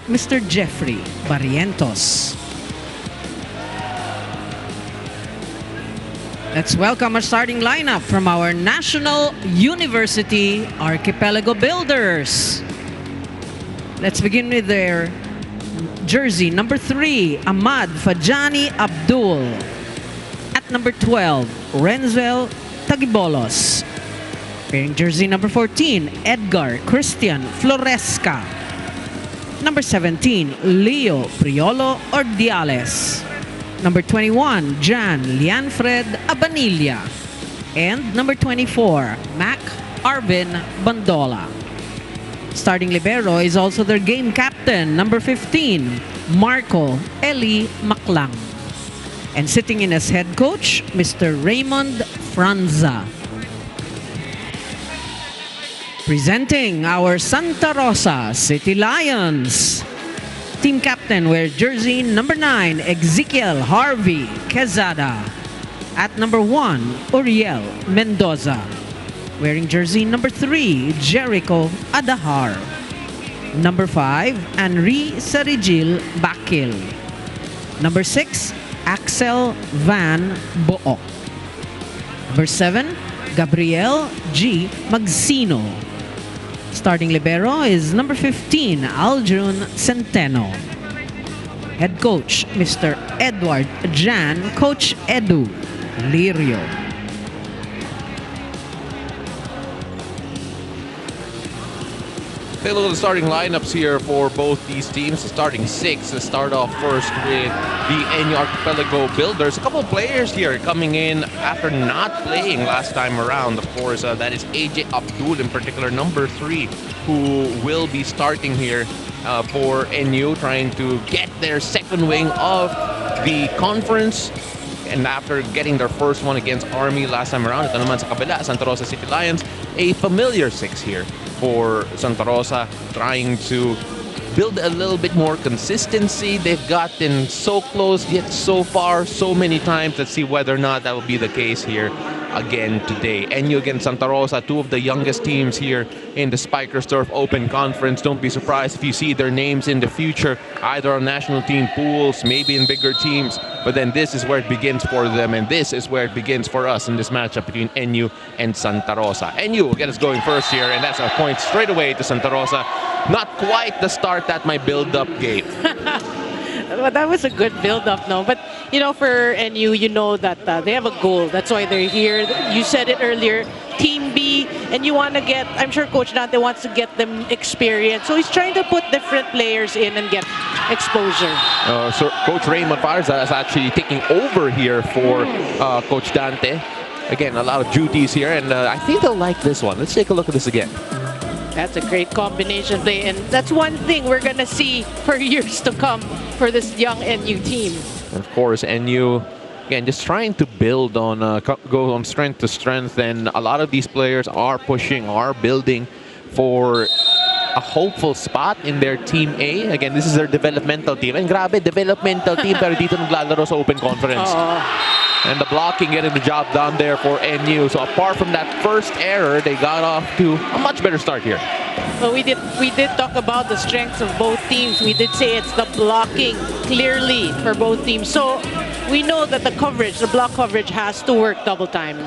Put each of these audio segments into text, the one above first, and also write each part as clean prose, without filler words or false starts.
Mr. Jeffrey Barrientos. Let's welcome our starting lineup from our National University Archipelago Builders. Let's begin with their jersey number 3, Ahmad Fajani Abdul. At number 12, Renzel Tagibolos. Wearing jersey number 14, Edgar Christian Floresca. Number 17, Leo Priolo Ordiales. Number 21, Jan Lianfred Abanilla. And number 24, Mac Arvin Bandola. Starting libero is also their game captain, number 15, Marco Eli Maclang. And sitting in as head coach, Mr. Raymond Franza. Presenting our Santa Rosa City Lions. Team captain wears jersey number 9, Ezekiel Harvey Quezada. At number 1, Uriel Mendoza. Wearing jersey number 3, Jericho Adahar. Number 5, Henry Sarijil Bakil. Number 6, Axel Van Book. Number 7, Gabriel G. Magsino. Starting libero is number 15, Aljun Centeno. Head coach, Mr. Edward Jan, Coach Edu Lirio. Take a look at the starting lineups here for both these teams. The starting 6. Let's start off first with the NU-ARCHIPELAGO Builders. A couple of players here coming in after not playing last time around. Of course, that is AJ Abdul in particular, number 3, who will be starting here for NU, trying to get their second wing of the conference. And after getting their first one against Army last time around, ito naman sa kabila, Santa Rosa City Lions, a familiar 6 here for Santa Rosa, trying to build a little bit more consistency. They've gotten so close, yet so far, so many times. Let's see whether or not that will be the case here again today. NU against Santa Rosa, 2 of the youngest teams here in the Spikers Turf Open Conference. Don't be surprised if you see their names in the future, either on national team pools, maybe in bigger teams. But then this is where it begins for them, and this is where it begins for us in this matchup between NU and Santa Rosa. NU will get us going first here, and that's a point straight away to Santa Rosa. Not quite the start that my build-up gave. Well, that was a good build-up, no? But, you know, for NU, you know that they have a goal. That's why they're here. You said it earlier, Team B, and you want to get, I'm sure Coach Dante wants to get them experience. So he's trying to put different players in and get exposure. So Coach Raymond Farza is actually taking over here for Coach Dante. Again, a lot of duties here, and I think they'll like this one. Let's take a look at this again. That's a great combination play, and that's one thing we're going to see for years to come for this young NU team. And of course, NU, again, just trying to build on, go on strength to strength, and a lot of these players are pushing, are building for a hopeful spot in their Team A. Again, this is their developmental team. And grabe, developmental team, pero dito naglalaro sa Open Conference. And the blocking getting the job done there for NU. So apart from that first error, they got off to a much better start here. Well, we did talk about the strengths of both teams. We did say it's the blocking clearly for both teams. So we know that the coverage, the block coverage has to work double time.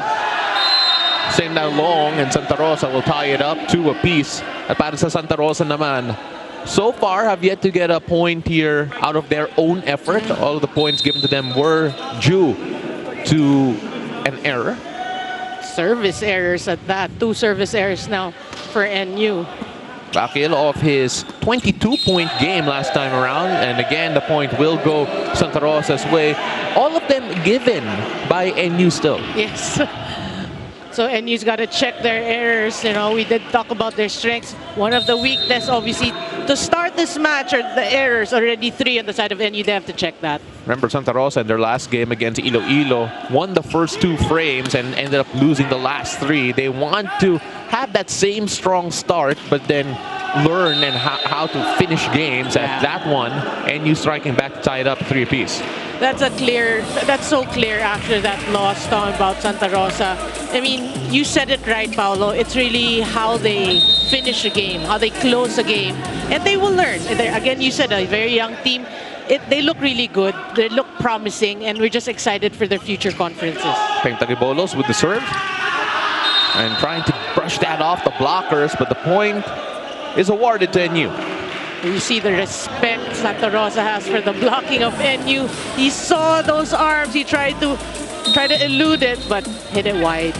Send down long, and Santa Rosa will tie it up 2 apiece. At para sa Santa Rosa naman, so far have yet to get a point here out of their own effort. All of the points given to them were due to an error. Service errors at that. 2 service errors now for NU. Bakil off his 22-point game last time around, and again the point will go Santa Rosa's way. All of them given by NU still. Yes. So NU's got to check their errors. You know, we did talk about their strengths. One of the weakness, obviously, to start this match are the errors. Already 3 on the side of NU. They have to check that. Remember, Santa Rosa in their last game against Iloilo won the first 2 frames and ended up losing the last 3. They want to have that same strong start, but then learn and how to finish games at that one. NU striking back to tie it up 3 apiece. That's so clear after that loss talking about Santa Rosa. I mean, you said it right, Paolo. It's really how they finish a game, how they close a game, and they will learn. And again, you said a very young team. They look really good. They look promising, and we're just excited for their future conferences. Tagibolos with the serve. And trying to brush that off the blockers, but the point is awarded to NU. You see the respect Santa Rosa has for the blocking of NU. He saw those arms. He tried to elude it, but hit it wide.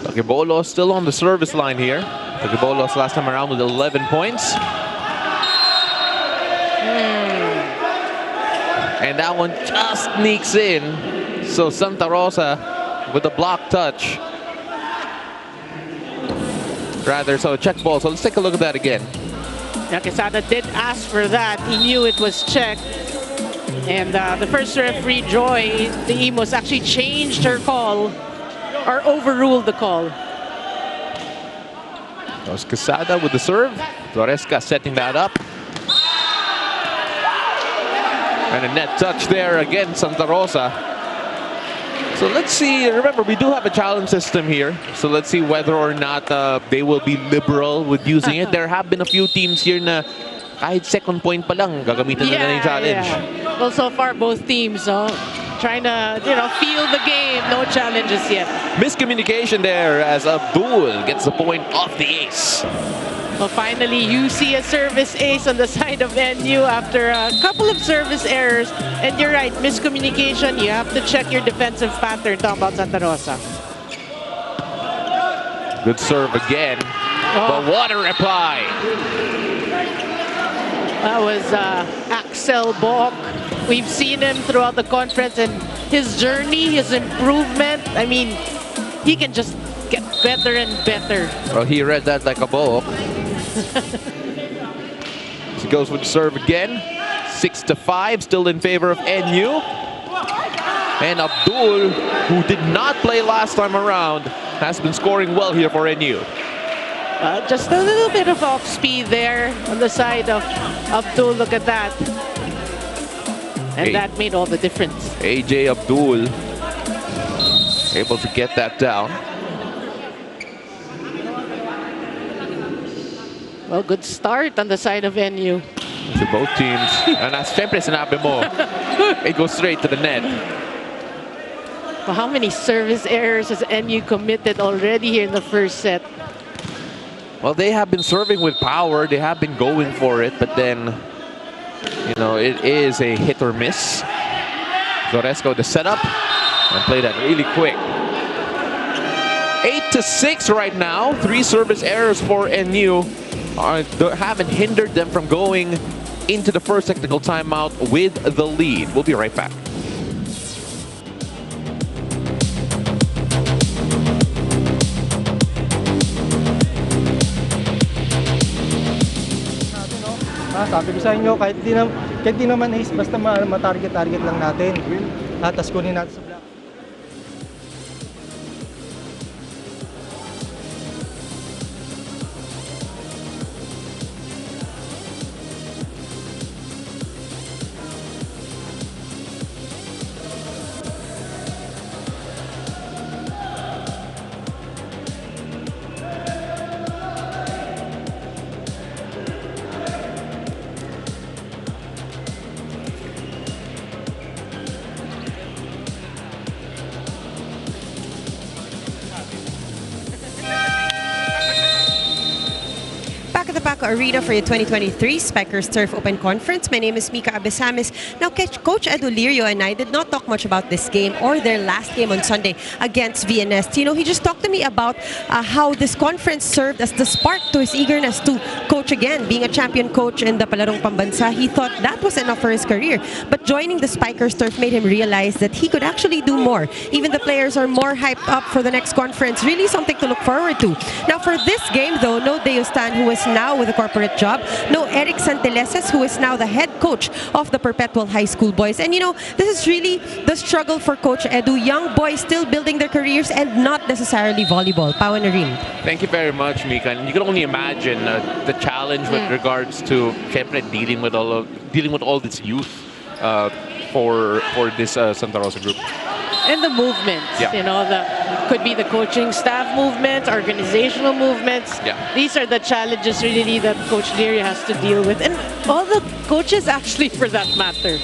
Tagibolos still on the service line here. Tagibolos last time around with 11 points. And that one just sneaks in. So Santa Rosa with a block touch. Rather, so a check ball. So let's take a look at that again. Quesada did ask for that. He knew it was checked. And the first referee, Joy, the Emos, actually changed her call or overruled the call. That was Quesada with the serve. Zoresca setting that up. And a net touch there again, Santa Rosa. So let's see, remember we do have a challenge system here. So let's see whether or not they will be liberal with using it. There have been a few teams here na kahit second point pa lang, gagamitan nila yung challenge. Yeah. Well, so far both teams trying to, feel the game. No challenges yet. Miscommunication there as Abdul gets the point off the ace. Well, finally, you see a service ace on the side of NU after a couple of service errors. And you're right, miscommunication. You have to check your defensive pattern. Talking about Santa Rosa. Good serve again. But what a reply. That was Axel Bok. We've seen him throughout the conference and his journey, his improvement. I mean, he can just get better and better. Well, he read that like a book. He goes with the serve again. 6-5, still in favor of NU. And Abdul, who did not play last time around, has been scoring well here for NU. Just a little bit of off speed there on the side of Abdul. Look at that. And that made all the difference. AJ Abdul able to get that down. Well, good start on the side of NU. To both teams. And as syempre sinabi mo, it goes straight to the net. Well, how many service errors has NU committed already here in the first set? Well, they have been serving with power. They have been going for it, but then, it is a hit or miss. Zoresco the setup and play that really quick. 8-6 right now. 3 service errors for NU haven't hindered them from going into the first technical timeout with the lead. We'll be right back. Sabi ko sa inyo, kahit di naman ace, basta ma-target lang natin. Tapos kunin natin sa block. Arena for your 2023 Spikers Turf Open Conference. My name is Mika Abesamis. Now, Coach Edu Lirio and I did not talk much about this game or their last game on Sunday against VNS. He just talked to me about how this conference served as the spark to his eagerness to coach again. Being a champion coach in the Palarong Pambansa, he thought that was enough for his career. But joining the Spikers Turf made him realize that he could actually do more. Even the players are more hyped up for the next conference. Really something to look forward to. Now, for this game, though, no Deostan, who is now with a corporate job. No Eric Santeleses, who is now the head coach of the Perpetual High School boys. And this is really the struggle for Coach Edu. Young boys still building their careers and not necessarily volleyball. Pao and Narin. Thank you very much, Mika. And you can only imagine the challenge with regards to dealing with all this youth for this Santa Rosa group. And the movements, Yeah. you know, could be the coaching staff movements, organizational movements. Yeah. These are the challenges really that Coach Leary has to deal with. And all the coaches actually, for that matter.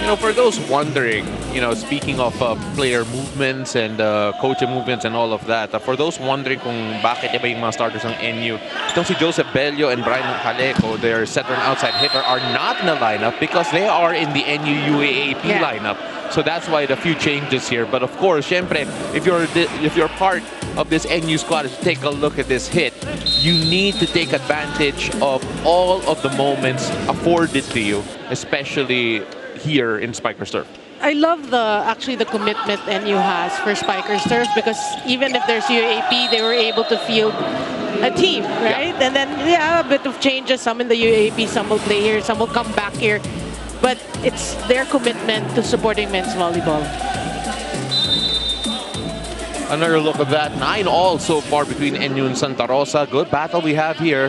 You know, for those wondering, you know, speaking of player movements and coaching movements and all of that, for those wondering kung bakit iba yung mga starters ng NU, itong si Joseph Bello and Brian Jaleco, their center and outside hitter, are not in the lineup because they are in the NU-UAAP lineup. So that's why the few changes here. But of course, syempre, if you're part of this NU squad, take a look at this hit. You need to take advantage of all of the moments afforded to you, especially here in Spiker's Turf. I love actually the commitment NU has for Spiker's Turf, because even if there's UAP, they were able to field a team, right? Yeah. And then, yeah, a bit of changes. Some in the UAP, some will play here, some will come back here. But it's their commitment to supporting men's volleyball. Another look at that. 9-all so far between NU and Santa Rosa. Good battle we have here.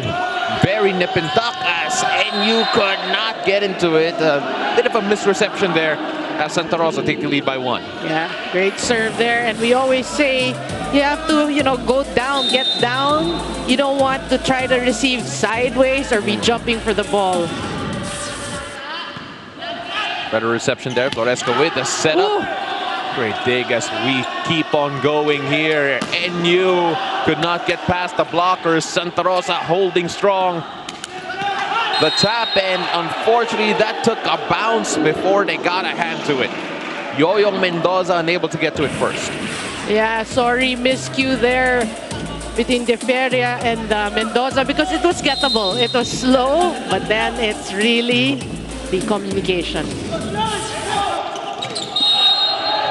Very nip and tuck as NU could not get into it. A bit of a misreception there as Santa Rosa take the lead by 1. Yeah, great serve there. And we always say you have to, you know, go down, get down. You don't want to try to receive sideways or be jumping for the ball. Better reception there. Floresco with the setup. Ooh. Great dig as we keep on going here. NU could not get past the blockers. Santa Rosa holding strong. The tap, and unfortunately that took a bounce before they got a hand to it. Yoyong Mendoza unable to get to it first. Yeah, sorry, miscue there between De Feria and Mendoza, because it was gettable. It was slow, but then it's really the communication.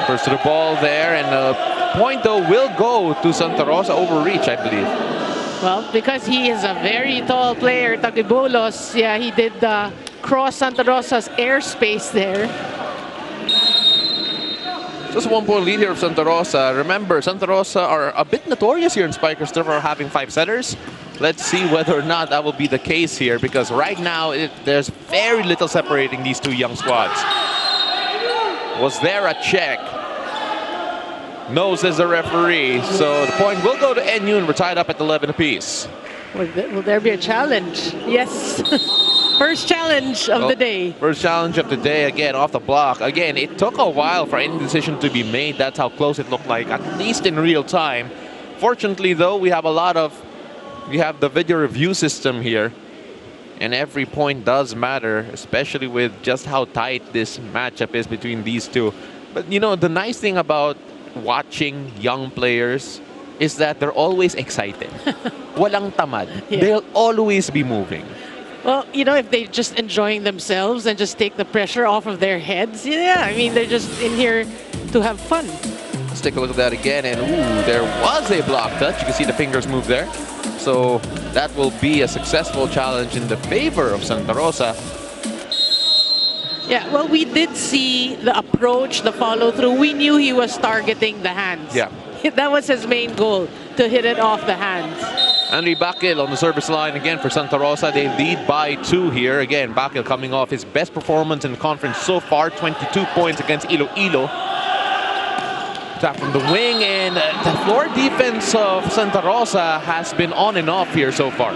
First to the ball there, and the point though will go to Santa Rosa, overreach, I believe. Well, because he is a very tall player, Tagibolos, yeah, he did cross Santa Rosa's airspace there. Just 1 point lead here of Santa Rosa. Remember, Santa Rosa are a bit notorious here in Spiker's Turf for having 5 setters. Let's see whether or not that will be the case here, because right now there's very little separating these two young squads. Was there a check? No, says the referee. So the point will go to NU, and we're tied up at 11 apiece. Will there be a challenge? Yes. First challenge of the day. First challenge of the day, again, off the block. Again, it took a while for any decision to be made. That's how close it looked like, at least in real time. Fortunately, though, we have the video review system here. And every point does matter, especially with just how tight this matchup is between these two. But, you know, the nice thing about watching young players is that they're always excited. Walang tamad. Yeah. They'll always be moving. Well, you know, if they're just enjoying themselves and just take the pressure off of their heads, yeah, I mean, they're just in here to have fun. Let's take a look at that again. And, ooh, there was a block touch. You can see the fingers move there. So that will be a successful challenge in the favor of Santa Rosa. Yeah, well, we did see the approach, the follow-through. We knew he was targeting the hands. Yeah. That was his main goal, to hit it off the hands. Henry Bakil on the service line again for Santa Rosa. They lead by 2 here. Again, Bakil coming off his best performance in the conference so far, 22 points against Iloilo. Tap from the wing, and the floor defense of Santa Rosa has been on and off here so far.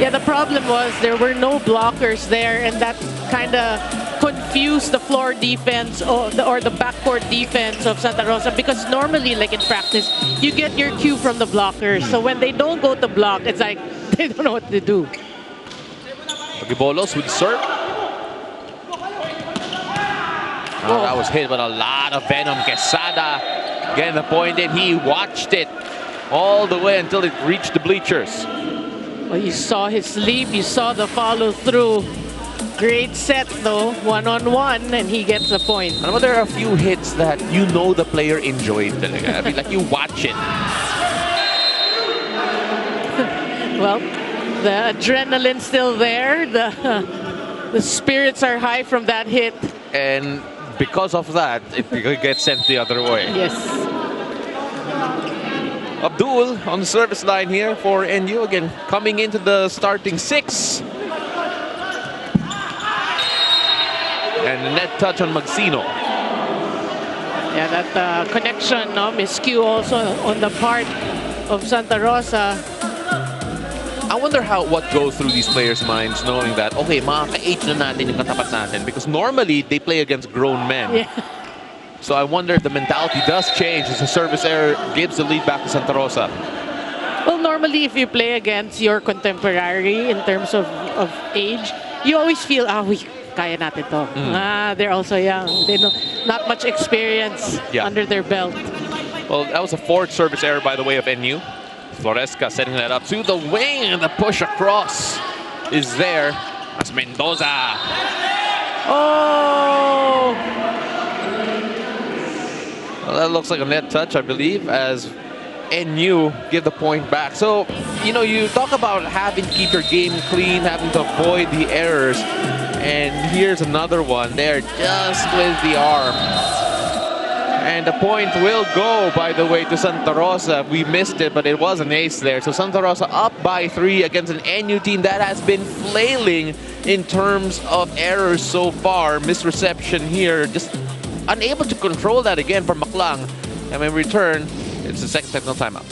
Yeah, the problem was there were no blockers there, and that kind of confused the floor defense or the backcourt defense of Santa Rosa, because normally, like in practice, you get your cue from the blockers. So when they don't go to block, it's like they don't know what to do. Tagibolos with serve. Oh, that was hit with a lot of venom. Quesada getting the point in. He watched it all the way until it reached the bleachers. Well, you saw his sleep, you saw the follow-through. Great set, though, one-on-one, and he gets the point. I know there are a few hits that you know the player enjoyed talaga. I mean, like you watch it. Well, the adrenaline's still there. The spirits are high from that hit. And because of that, it gets sent the other way. Yes. Abdul on the service line here for NU, again coming into the starting 6. And the net touch on Magsino. Yeah, that connection, no, miscue also on the part of Santa Rosa. I wonder what goes through these players' minds knowing that, okay, makaka-age na natin yung katapat natin, because normally they play against grown men. Yeah. So I wonder if the mentality does change as the service error gives the lead back to Santa Rosa. Well, normally if you play against your contemporary in terms of age, you always feel, kaya natin to. They're also young. They know not much experience under their belt. Well, that was a fourth service error, by the way, of NU. Floresca setting that up to the wing, and the push across is there. That's Mendoza. Oh! Well, that looks like a net touch, I believe, as NU give the point back. So, you know, you talk about having to keep your game clean, having to avoid the errors. And here's another one there, just with the arm. And the point will go, by the way, to Santa Rosa. We missed it, but it was an ace there. So Santa Rosa up by 3 against an NU team that has been flailing in terms of errors so far. Misreception here, just unable to control that again for Maklang. And when we return, it's the second technical timeout.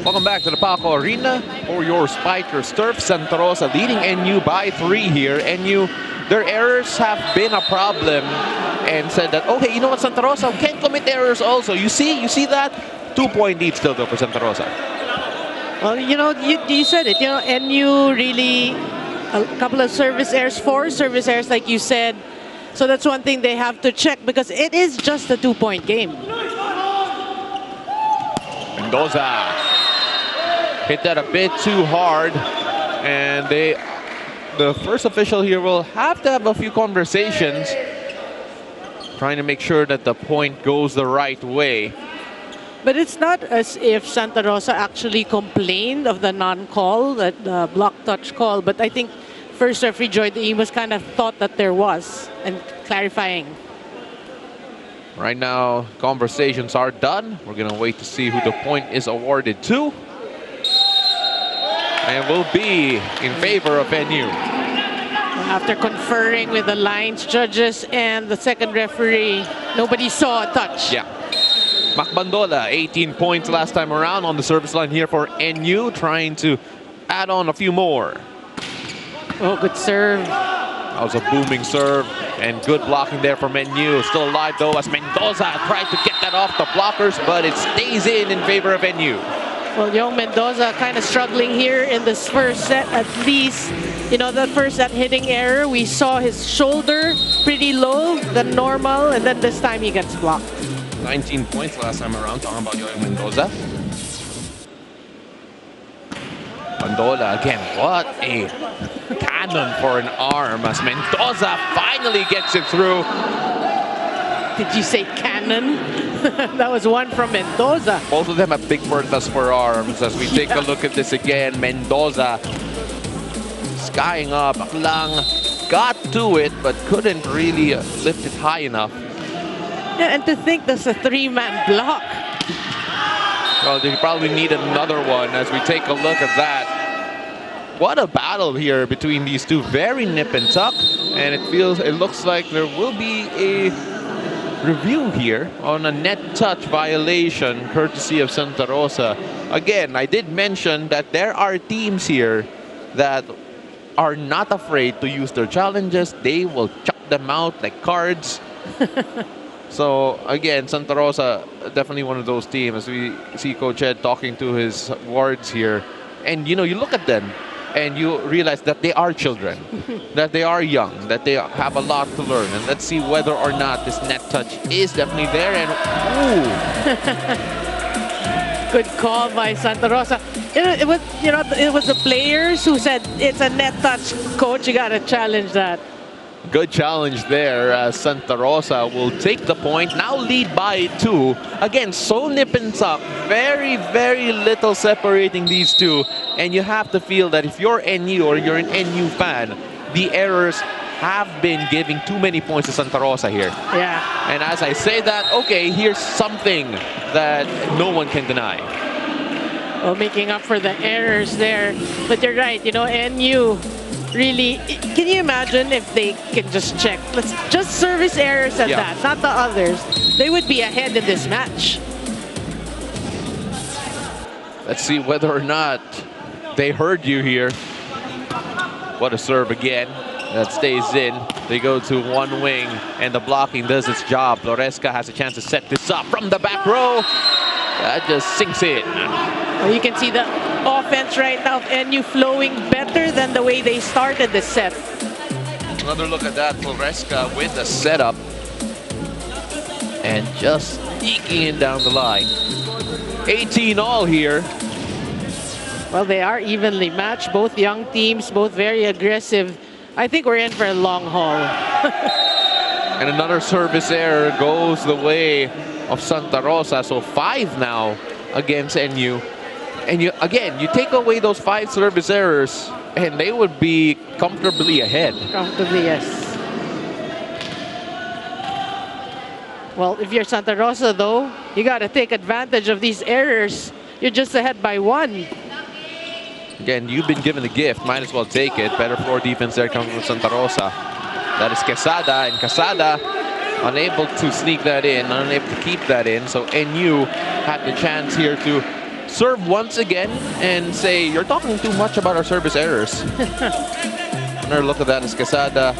Welcome back to the Paco Arena for your Spikers Turf. Santa Rosa leading NU by 3 here. NU, their errors have been a problem, and said that, okay, you know what, Santa Rosa can't commit errors also. You see that? 2-point lead still though for Santa Rosa. Well, you know, you said it. You know, NU really, a couple of service errors, 4 service errors like you said. So that's one thing they have to check, because it is just a 2-point game. Mendoza hit that a bit too hard, and the first official here will have to have a few conversations trying to make sure that the point goes the right way. But it's not as if Santa Rosa actually complained of the non-call, the block touch call, but I think first referee Joy Deemus kind of thought that there was, and clarifying. Right now, conversations are done. We're going to wait to see who the point is awarded to. And will be in favor of NU. After conferring with the lines judges and the second referee, nobody saw a touch. Yeah. Macbandola, 18 points last time around on the service line here for NU, trying to add on a few more. Oh, good serve. That was a booming serve, and good blocking there from NU. Still alive though, as Mendoza tried to get that off the blockers, but it stays in favor of NU. Well, young Mendoza kind of struggling here in this first set at least. You know, that first set hitting error, we saw his shoulder pretty low than normal, and then this time he gets blocked. 19 points last time around, talking about young Mendoza. Bandola again, what a cannon for an arm as Mendoza finally gets it through. Did you say cannon? That was one from Mendoza. Both of them have big berthas for arms. As we take a look at this again, Mendoza skying up. Lang got to it, but couldn't really lift it high enough. Yeah, and to think that's a 3-man block. Well, they probably need another one as we take a look at that. What a battle here between these two. Very nip and tuck, and it looks like there will be a review here on a net touch violation courtesy of Santa Rosa. Again, I did mention that there are teams here that are not afraid to use their challenges. They will chuck them out like cards. So again, Santa Rosa, definitely one of those teams. We see Coach Ed talking to his wards here. And you know, you look at them and you realize that they are children, that they are young, that they have a lot to learn. And let's see whether or not this net touch is definitely there. And ooh. Good call by Santa Rosa. It was, you know, it was the players who said it's a net touch. Coach, you got to challenge that. Good challenge there. Santa Rosa will take the point. Now lead by 2. Again, so nip and tuck. Very, very little separating these two. And you have to feel that if you're NU or you're an NU fan, the errors have been giving too many points to Santa Rosa here. Yeah. And as I say that, okay, here's something that no one can deny. Well, making up for the errors there. But you're right, you know, NU really, can you imagine if they can just check? Let's just service errors at that, not the others. They would be ahead in this match. Let's see whether or not they heard you here. What a serve again. That stays in. They go to one wing, and the blocking does its job. Floresca has a chance to set this up from the back row. That just sinks in. Well, you can see the offense right now of NU flowing better than the way they started the set. Another look at that. Floresca with the setup. And just sneaking in down the line. 18 all here. Well, they are evenly matched. Both young teams, both very aggressive. I think we're in for a long haul. And another service error goes the way of Santa Rosa. So 5 now against NU. And you take away those 5 service errors, and they would be comfortably ahead. Comfortably, yes. Well, if you're Santa Rosa, though, you got to take advantage of these errors. You're just ahead by 1. Again, you've been given the gift. Might as well take it. Better floor defense there coming from Santa Rosa. That is Quesada, and Quesada unable to sneak that in, unable to keep that in. So NU had the chance here to serve once again and say, you're talking too much about our service errors. Another look at that is Quesada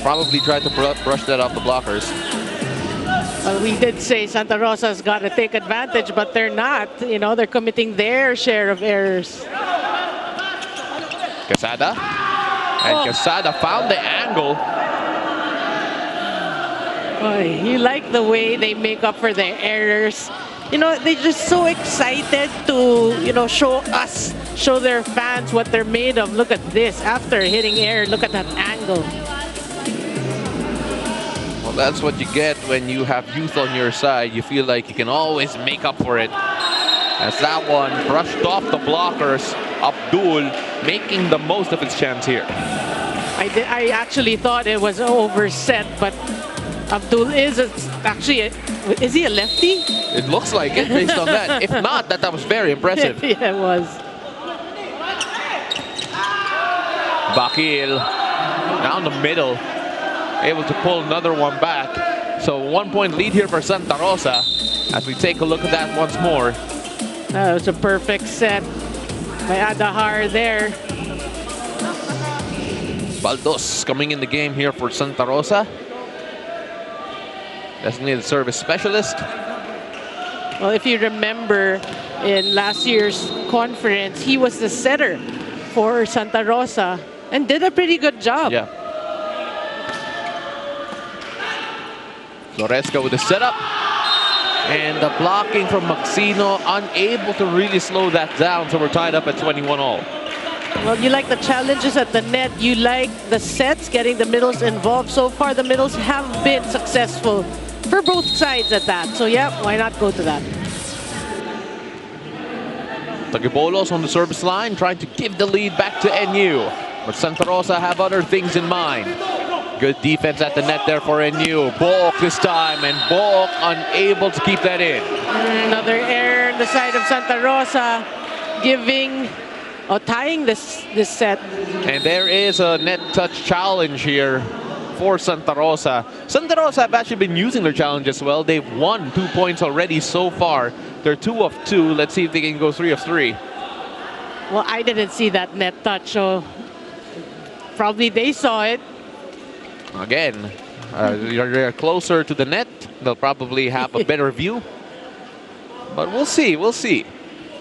probably tried to brush that off the blockers. Well, we did say Santa Rosa's got to take advantage, but they're not. You know, they're committing their share of errors. Quesada. And Quesada found the angle. Boy, you like the way they make up for their errors. You know, they're just so excited to, you know, show their fans what they're made of. Look at this. After hitting air, look at that angle. Well, that's what you get when you have youth on your side. You feel like you can always make up for it. As that one brushed off the blockers, Abdul making the most of its chance here. I actually thought it was overset, but Abdul is is he a lefty? It looks like it based on that. If not, that was very impressive. Yeah, it was. Bakil down the middle, able to pull another one back. So 1 point lead here for Santa Rosa as we take a look at that once more. That was a perfect set by Adahar there. Baldos coming in the game here for Santa Rosa. Designated service specialist. Well, if you remember in last year's conference, he was the setter for Santa Rosa and did a pretty good job. Yeah. Floresca with the setup. And the blocking from Maxino, unable to really slow that down, so we're tied up at 21 all. Well, you like the challenges at the net. You like the sets, getting the middles involved. So far, the middles have been successful for both sides at that. So, yeah, why not go to that? Tagibolos on the service line, trying to give the lead back to NU. But Santa Rosa have other things in mind. Good defense at the net there for NU. Book this time, and Book unable to keep that in. Another error on the side of Santa Rosa, tying this set. And there is a net touch challenge here for Santa Rosa. Santa Rosa have actually been using their challenge as well. They've won 2 points already so far. They're 2 of 2. Let's see if they can go 3 of 3. Well, I didn't see that net touch, so probably they saw it. Again, You're closer to the net. They'll probably have a better view. But we'll see. We'll see.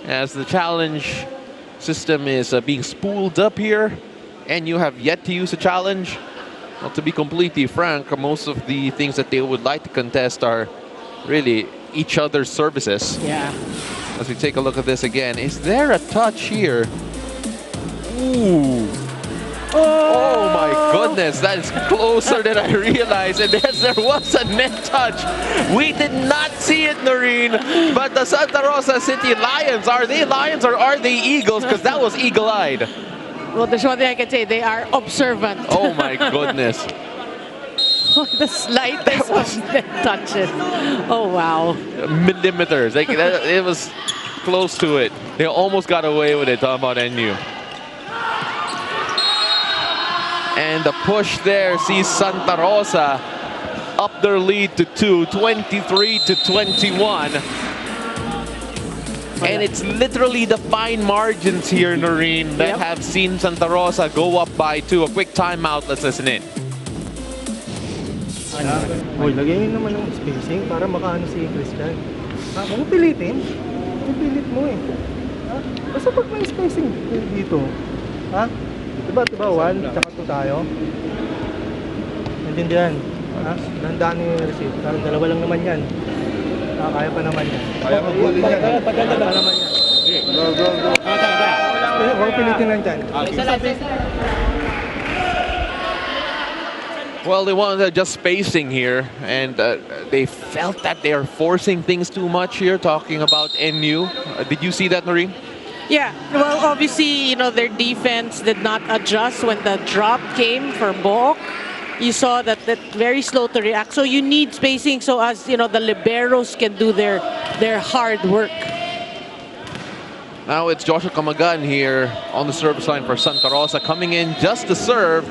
As the challenge system is being spooled up here, and you have yet to use a challenge. Well, to be completely frank, most of the things that they would like to contest are really each other's services. Yeah. As we take a look at this again, is there a touch here? Ooh. Oh my goodness, that is closer than I realized. And yes, there was a net touch. We did not see it, Noreen. But the Santa Rosa City Lions, are they Lions or are they Eagles? Because that was eagle-eyed. Well, there's one thing I can say. They are observant. Oh my goodness. The slightest of net touches. Oh, wow. Millimeters. Like, it was close to it. They almost got away with it, talking about NU. And the push there sees Santa Rosa up their lead to 2, 23-21. And it's literally the fine margins here, Noreen, that have seen Santa Rosa go up by 2. A quick timeout, let's listen in. Uy, lagyan nyo naman ng spacing para makaano si Christian. Ha? Huwag pilitin. Pipilit mo eh. Ha? Basta pag may spacing dito. Ha? Diba, 1, tsaka 2 tayo. Naintindihan. Ha? Dahan-dahan yung receive. Dalawa lang naman yan. Kaya pa naman yan. Kaya magbulin yan. Kaya pa naman yan. Go. Huwag pilitin lang dyan. Well, they wanted just spacing here, and they felt that they are forcing things too much here, talking about NU. Did you see that, Noreen? Yeah, well, obviously, you know, their defense did not adjust when the drop came for Bok. You saw that very slow to react. So you need spacing so as, you know, the liberos can do their hard work. Now it's Joshua Kamagan here on the service line for Santa Rosa, coming in just to serve.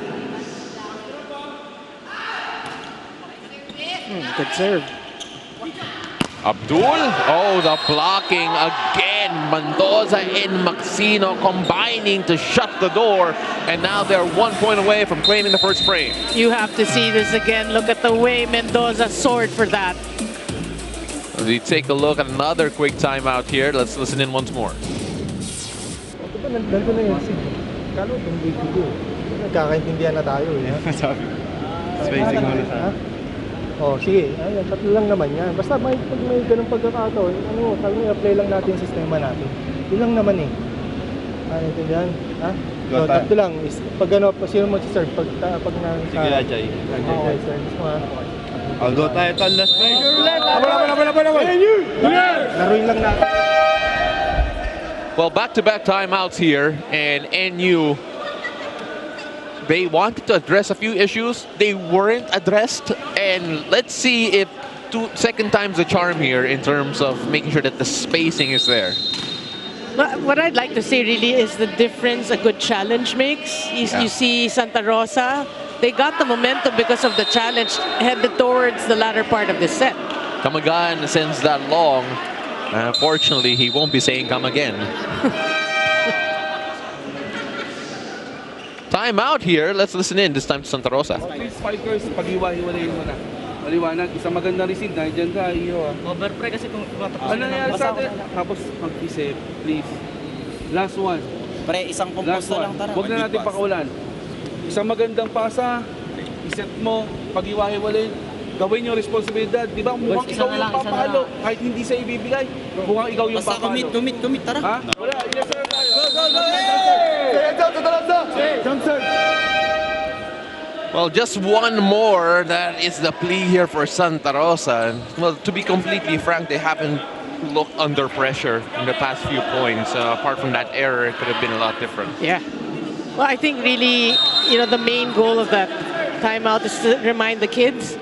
Good serve. Abdul, oh, the blocking again. Mendoza and Maxino combining to shut the door. And now they're 1 point away from claiming the first frame. You have to see this again. Look at the way Mendoza soared for that. As we take a look at another quick timeout here, let's listen in once more. Nandun na yun. Kalo itong video. Nagkakaintindihan na tayo eh. Sabi. Spacing mo na. Oh, sige. Ayan, 3 lang naman yan. Basta pag may ganung pagkakataon, i-apply lang natin yung sistema natin. Yun lang naman eh. Intindihan? Ha? So, 3 lang. Pag ano, sino mag-serve? Pag na... Sige, Ajay. Okay, service mo ha. I'll go tayo to last break. Laruin lang natin. Well, back-to-back timeouts here, and NU, they wanted to address a few issues. They weren't addressed, and let's see if second time's a charm here in terms of making sure that the spacing is there. What I'd like to say really is the difference a good challenge makes. You see Santa Rosa, they got the momentum because of the challenge headed towards the latter part of the set. Kamagan sends that long. Fortunately, he won't be saying come again. Time out here. Let's listen in this time to Santa Rosa. Please, spikers, pag-iwa-iwalayin mo na. Maliwanag, isang magandang receive, nandiyan ka, iyo ah. Overpray kasi kung Ano nangyari sa atin? Tapos mag-isip, please. Last one. Pre, isang Last komposto one. lang tara. Huwag na natin pakaulan. Isang magandang pasa, iset mo, pag-iwa-iwalayin. Gawin yung responsibilidad. Di ba? Mukhang ikaw yung papalo. Kahit hindi sa ibibigay, mukhang ikaw yung Basta papalo. commit, tara. Ha? Wala, ilan na tayo. Well, just one more. That is the plea here for Santa Rosa. Well, to be completely frank, they haven't looked under pressure in the past few points. Apart from that error, it could have been a lot different. Yeah. Well, I think really, you know, the main goal of that timeout is to remind the kids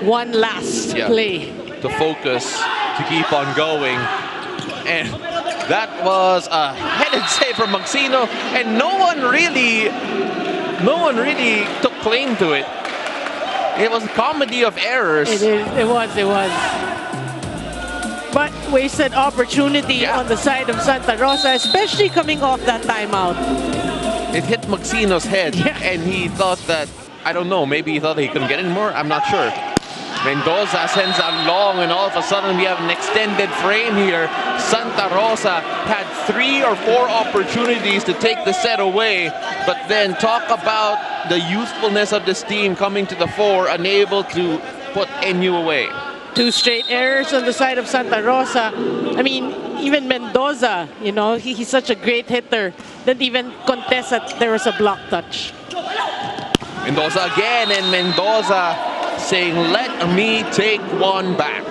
one last play. To focus, to keep on going. And that was a headed save from Maxino, and no one really took claim to it. It was a comedy of errors. It was. But wasted opportunity on the side of Santa Rosa, especially coming off that timeout. It hit Maxino's head, and he thought that I don't know. Maybe he thought he couldn't get any more. I'm not sure. Mendoza sends out long, and all of a sudden we have an extended frame here. Santa Rosa had 3 or 4 opportunities to take the set away, but then talk about the youthfulness of this team coming to the fore, unable to put NU away. 2 straight errors on the side of Santa Rosa. I mean, even Mendoza, you know, he's such a great hitter, didn't even contest that there was a block touch. Mendoza again, and Mendoza saying, let me take one back.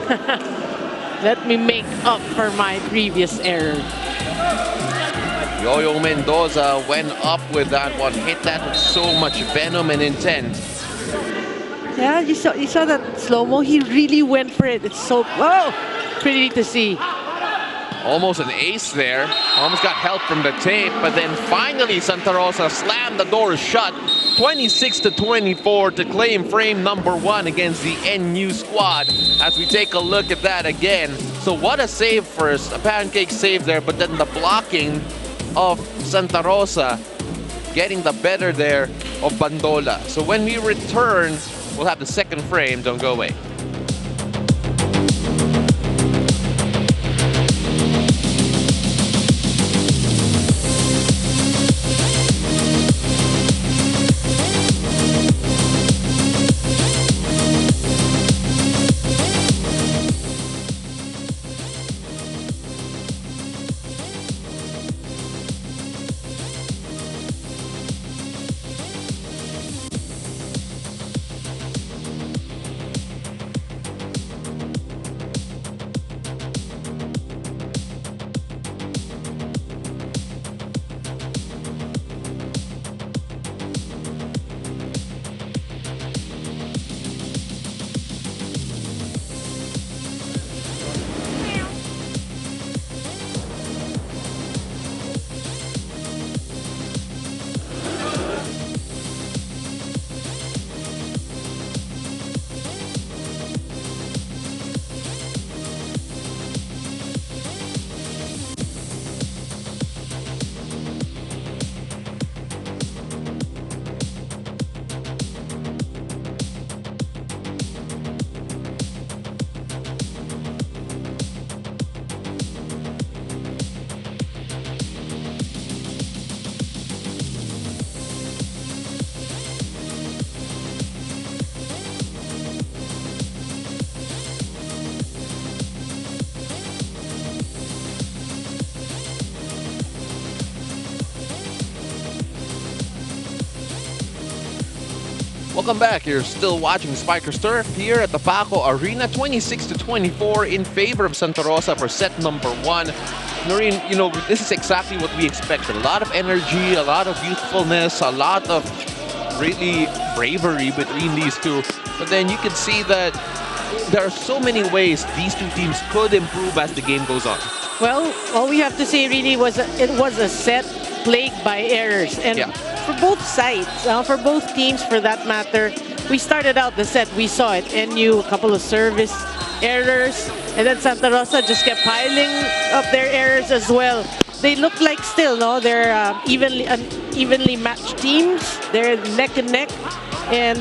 Let me make up for my previous error. Yo-Yo Mendoza went up with that one, hit that with so much venom and intent. Yeah, you saw that slow-mo. He really went for it. It's so pretty to see. Almost an ace there. Almost got help from the tape, but then finally Santa Rosa slammed the door shut. 26-24 to claim frame number 1 against the NU squad. As we take a look at that again. So what a save first. A pancake save there, but then the blocking of Santa Rosa getting the better there of Bandola. So when we return, we'll have the second frame. Don't go away. Welcome back. You're still watching Spikers Turf here at the Paco Arena. 26-24 in favor of Santa Rosa for set number 1. Noreen, you know, this is exactly what we expected. A lot of energy, a lot of youthfulness, a lot of really bravery between these two. But then you can see that there are so many ways these two teams could improve as the game goes on. Well, all we have to say really was it was a set plagued by errors. And for both sides, for both teams for that matter, we started out the set, we saw it. NU, a couple of service errors, and then Santa Rosa just kept piling up their errors as well. They look like still, no? They're evenly matched teams. They're neck and neck. And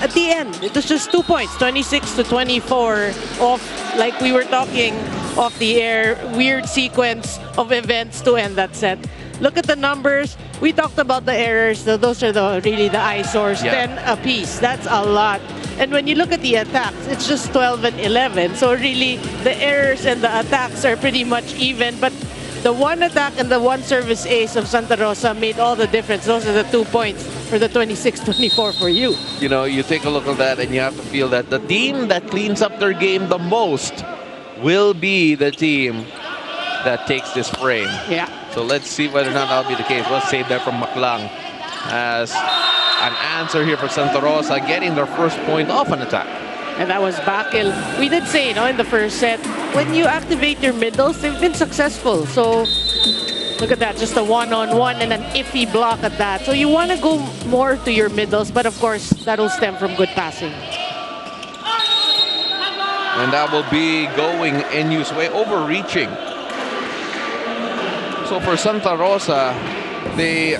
at the end, it was just 2 points, 26-24 off, like we were talking off the air, weird sequence of events to end that set. Look at the numbers. We talked about the errors. Those are really the eyesores. 10 apiece. That's a lot. And when you look at the attacks, it's just 12 and 11. So really, the errors and the attacks are pretty much even. But the one attack and the one service ace of Santa Rosa made all the difference. Those are the 2 points for the 26-24 for you. You know, you take a look at that and you have to feel that the team that cleans up their game the most will be the team that takes this frame. Yeah. So let's see whether or not that'll be the case. We'll save that from Maclang as an answer here for Santa Rosa, getting their first point off an attack. And that was Bakil. We did say, in the first set, when you activate your middles, they've been successful. So look at that, just a one-on-one and an iffy block at that. So you want to go more to your middles, but of course, that'll stem from good passing. And that will be going NU's way, overreaching. So for Santa Rosa, they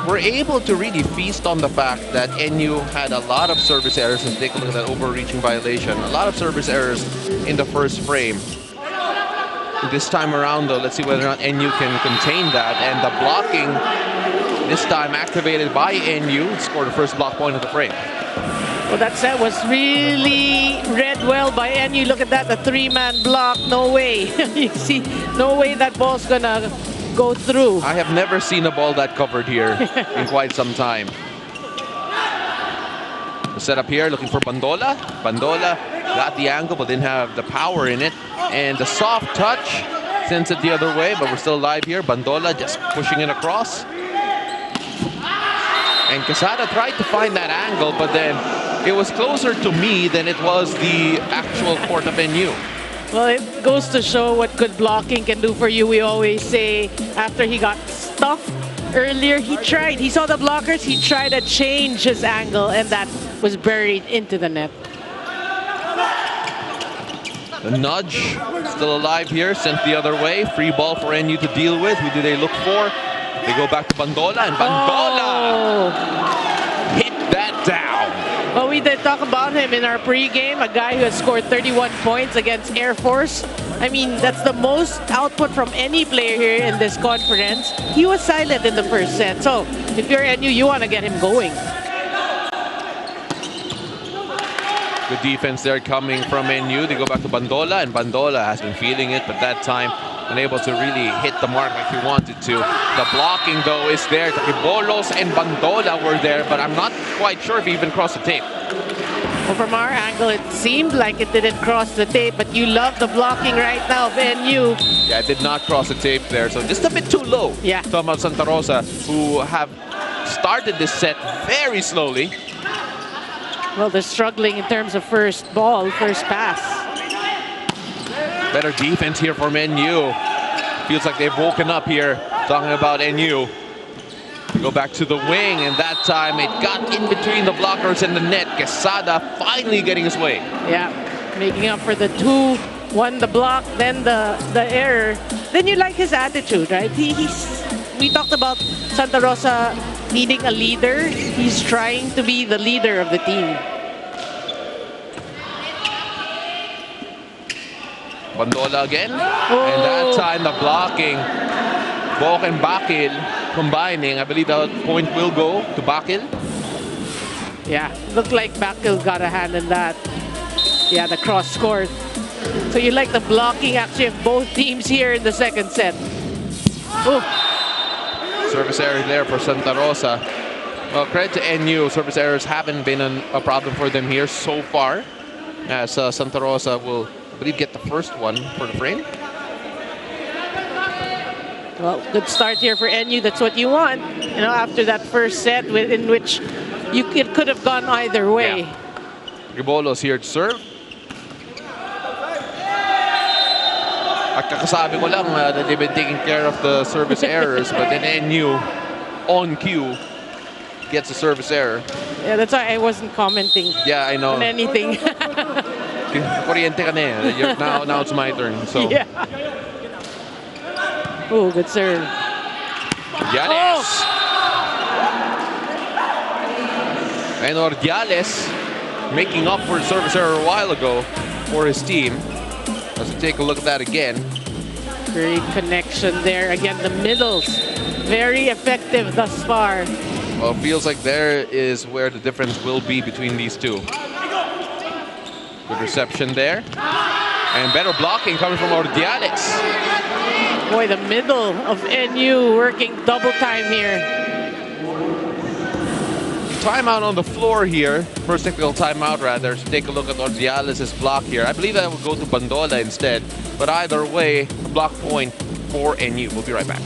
were able to really feast on the fact that NU had a lot of service errors. And take a look at that overreaching violation. A lot of service errors in the first frame. This time around, though, let's see whether or not NU can contain that. And the blocking, this time activated by NU, scored the first block point of the frame. Well, that set was really read well by NU. Look at that, the three-man block. No way. You see, no way that ball's gonna go through. I have never seen a ball that covered here in quite some time. The setup here, looking for Bandola. Bandola got the angle, but didn't have the power in it. And the soft touch sends it the other way, but we're still alive here. Bandola just pushing it across. And Quesada tried to find that angle, but then it was closer to me than it was the actual court of NU. Well, it goes to show what good blocking can do for you. We always say after he got stuffed earlier, he tried. He saw the blockers, he tried to change his angle, and that was buried into the net. The nudge still alive here, sent the other way. Free ball for NU to deal with. Who do they look for? They go back to Bandola, and Bandola hit that down. Well, we did talk about him in our pregame, a guy who has scored 31 points against Air Force. I mean, that's the most output from any player here in this conference. He was silent in the first set. So, if you're NU, you want to get him going. Good defense there coming from NU. They go back to Bandola, and Bandola has been feeling it, but that time unable to really hit the mark like he wanted to. The blocking, though, is there. Bolos and Bandola were there, but I'm not quite sure if he even crossed the tape. Well, from our angle, it seemed like it didn't cross the tape, but you love the blocking right now of NU. Yeah, it did not cross the tape there, so just a bit too low. Yeah. Talking about Santa Rosa, who have started this set very slowly. Well, they're struggling in terms of first ball, first pass. Better defense here from NU. Feels like they've woken up here. Talking about NU. Go back to the wing, and that time it got in between the blockers and the net. Quesada finally getting his way. Yeah, making up for the two. One the block, then the error. Then you like his attitude, right? We talked about Santa Rosa needing a leader. He's trying to be the leader of the team. Bandola again. And that time the blocking. Bok and Bakil combining. I believe that point will go to Bakil. Yeah, looked like Bakil got a hand in that. Yeah, the cross scored. So you like the blocking actually of both teams here in the second set. Ooh. Service error there for Santa Rosa. Well, credit to NU. Service errors haven't been a problem for them here so far. As Santa Rosa will, I believe, get the first one for the frame. Well, good start here for NU. That's what you want. You know, after that first set in which it could have gone either way. Yeah. Ribolos here to serve. At kakasabi ko lang that they've been taking care of the service errors, but then NU on cue gets a service error. Yeah, that's why I wasn't commenting. Yeah, I know. On anything. Kuryente ka na eh. Now it's my turn. So. Yeah. Oh, good serve. Ordiales. And Ordiales making up for the service error a while ago for his team. Let's take a look at that again. Great connection there. Again, the middles. Very effective thus far. Well, it feels like there is where the difference will be between these two. Good reception there. And better blocking coming from Ordiales. Boy, the middle of NU working double time here. Timeout on the floor here. First technical timeout, rather. So take a look at Ordiales' block here. I believe that will go to Bandola instead. But either way, a block point for NU. We'll be right back.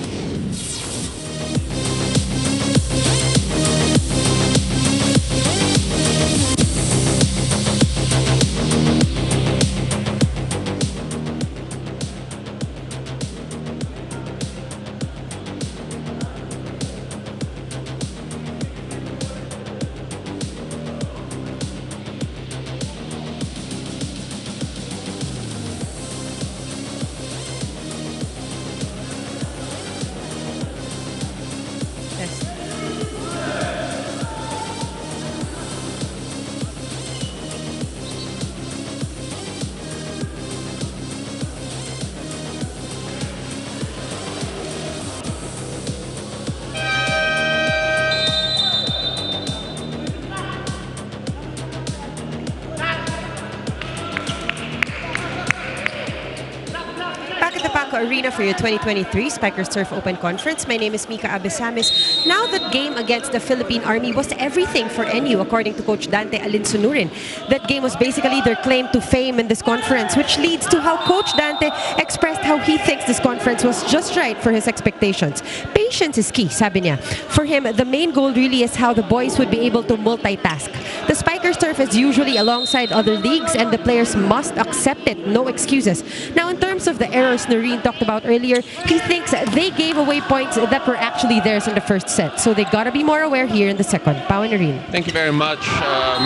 Paco Arena for your 2023 Spikers Turf Open Conference. My name is Mika Abesamis. Now that game against the Philippine Army was everything for NU, according to Coach Dante Alinsunurin. That game was basically their claim to fame in this conference, which leads to how Coach Dante expressed how he thinks this conference was just right for his expectations. Patience is key, sabi niya. For him, the main goal really is how the boys would be able to multitask. The Spikers Turf is usually alongside other leagues and the players must accept it, no excuses. Now, in terms of the errors Noreen talked about earlier, he thinks they gave away points that were actually theirs in the first set. So they gotta be more aware here in the second. Pao and Noreen. Thank you very much,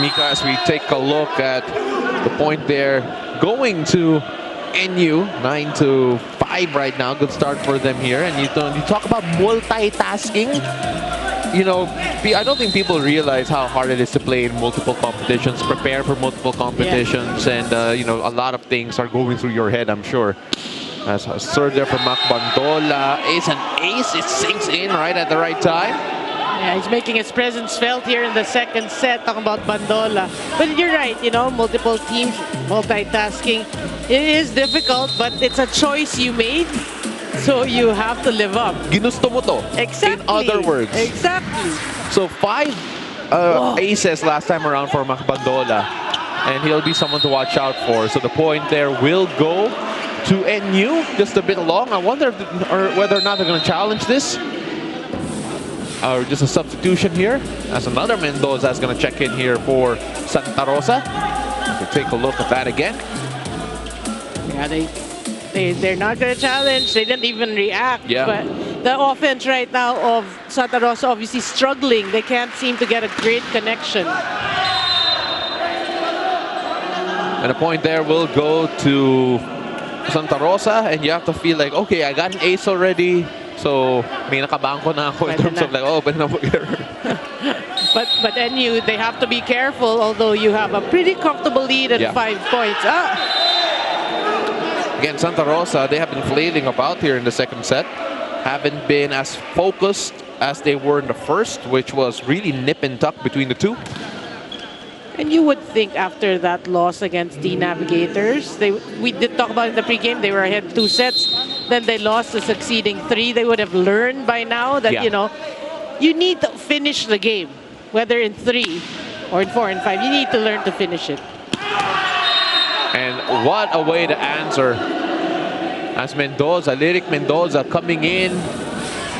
Mika, as we take a look at the point there going to NU, 9-5 right now. Good start for them here. And you talk about multitasking. You know, I don't think people realize how hard it is to play in multiple competitions, prepare for multiple competitions, and you know, a lot of things are going through your head, I'm sure. As a third there from Mac Bandola, ace and ace, it sinks in right at the right time. Yeah, he's making his presence felt here in the second set, talking about Bandola. But you're right, you know, multiple teams, multitasking. It is difficult, but it's a choice you made. So you have to live up. Ginusto mo to. Exactly. In other words. Exactly. So 5 aces last time around for Mac Bandola. And he'll be someone to watch out for. So the point there will go to NU. Just a bit long. I wonder whether or not they're going to challenge this. Or just a substitution here. As another Mendoza is going to check in here for Santa Rosa. We'll take a look at that again. Yeah, they're not going to challenge. They didn't even react. Yeah. But the offense right now of Santa Rosa obviously struggling. They can't seem to get a great connection. And the point there will go to Santa Rosa. And you have to feel like, okay, I got an ace already. So, may nakabangko na ako in terms of like, oh, pwede na But NU, they have to be careful, although you have a pretty comfortable lead at 5 points. Again, Santa Rosa, they have been flailing about here in the second set. Haven't been as focused as they were in the first, which was really nip and tuck between the two. And you would think after that loss against the Navigators, we did talk about in the pregame, they were ahead 2 sets. Then they lost the succeeding 3. They would have learned by now that, you know, you need to finish the game. Whether in 3 or in 4 and 5, you need to learn to finish it. And what a way to answer. As Mendoza, Lyric Mendoza coming in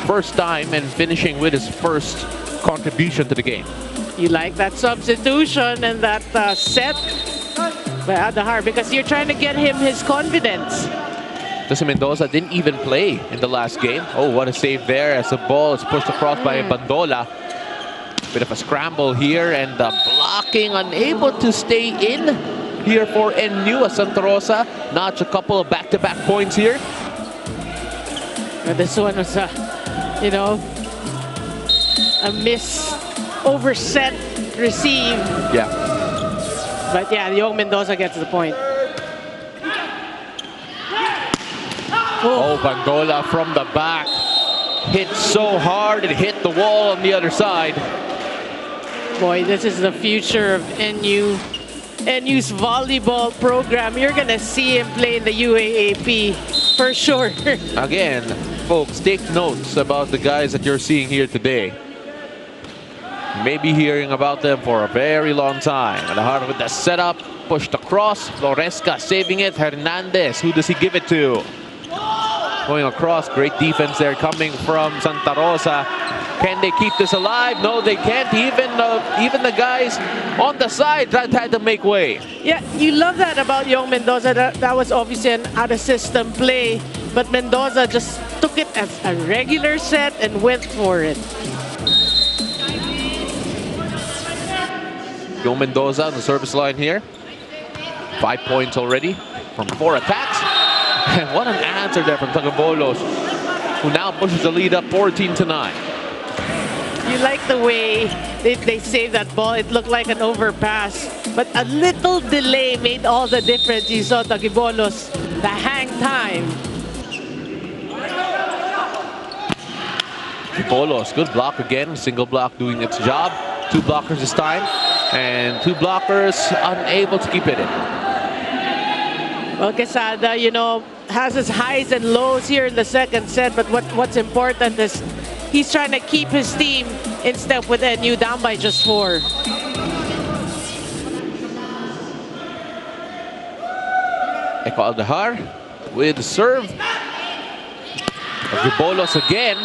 first time and finishing with his first contribution to the game. You like that substitution and that set by Adahar because you're trying to get him his confidence. Jose Mendoza didn't even play in the last game. Oh, what a save there as the ball is pushed across by Bandola. Bit of a scramble here and the blocking unable to stay in here for NU as Santa Rosa. Notch a couple of back-to-back points here. And this one was you know, a miss overset receive. Yeah. But yeah, Young Mendoza gets the point. Oh, Bandola from the back. Hit so hard, it hit the wall on the other side. Boy, this is the future of NU's volleyball program. You're going to see him play in the UAAP for sure. Again, folks, take notes about the guys that you're seeing here today. You may be hearing about them for a very long time. Adahar with the setup, pushed across. Floresca saving it. Hernandez, who does he give it to? Going across, great defense there coming from Santa Rosa. Can they keep this alive? No, they can't. Even the guys on the side had to make way. Yeah, you love that about Young Mendoza. That was obviously an out-of-system play. But Mendoza just took it as a regular set and went for it. Young Mendoza on the service line here. 5 points already from 4 attacks. And what an answer there from Tagabolos, who now pushes the lead up 14-9. You like the way they saved that ball. It looked like an overpass. But a little delay made all the difference. You saw Tagibolos, the hang time. Tagibolos, good block again. Single block doing its job. 2 blockers this time. And 2 blockers unable to keep it in. Well, Quesada, you know, has his highs and lows here in the second set, but what's important is he's trying to keep his team in step with NU down by just 4. Eko Aldahar with the serve. Tagabolos again.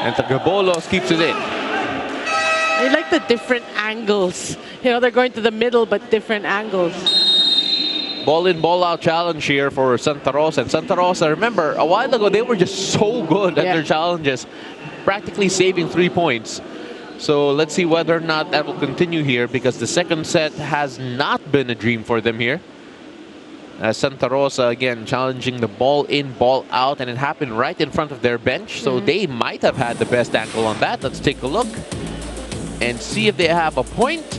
And Tagabolos keeps it in. I like the different angles. You know, they're going to the middle, but different angles. Ball in, ball out challenge here for Santa Rosa. And Santa Rosa, remember, a while ago, they were just so good at their challenges, practically saving 3 points. So let's see whether or not that will continue here, because the second set has not been a dream for them here. As Santa Rosa, again, challenging the ball in, ball out, and it happened right in front of their bench. So they might have had the best angle on that. Let's take a look and see if they have a point.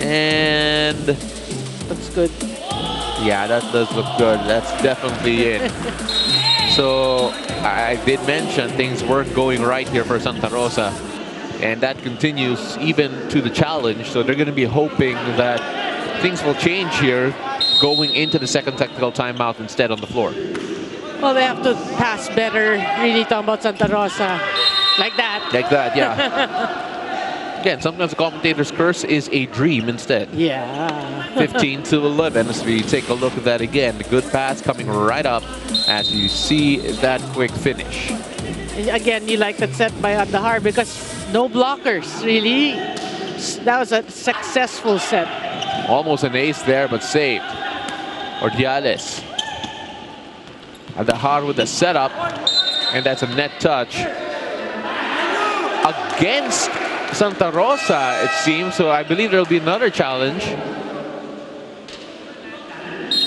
And looks good. Yeah, that does look good. That's definitely it. So I did mention things weren't going right here for Santa Rosa. And that continues even to the challenge. So they're going to be hoping that things will change here going into the second technical timeout instead on the floor. Well, they have to pass better. Really talking about Santa Rosa. Like that. Like that, yeah. Again, sometimes the commentator's curse is a dream instead. Yeah. 15-11 as we take a look at that again. The good pass coming right up as you see that quick finish. And again, you like that set by Aldahar because no blockers, really. That was a successful set. Almost an ace there, but saved. Ordiales. Aldahar with the setup, and that's a net touch. Against Santa Rosa, it seems, so I believe there'll be another challenge.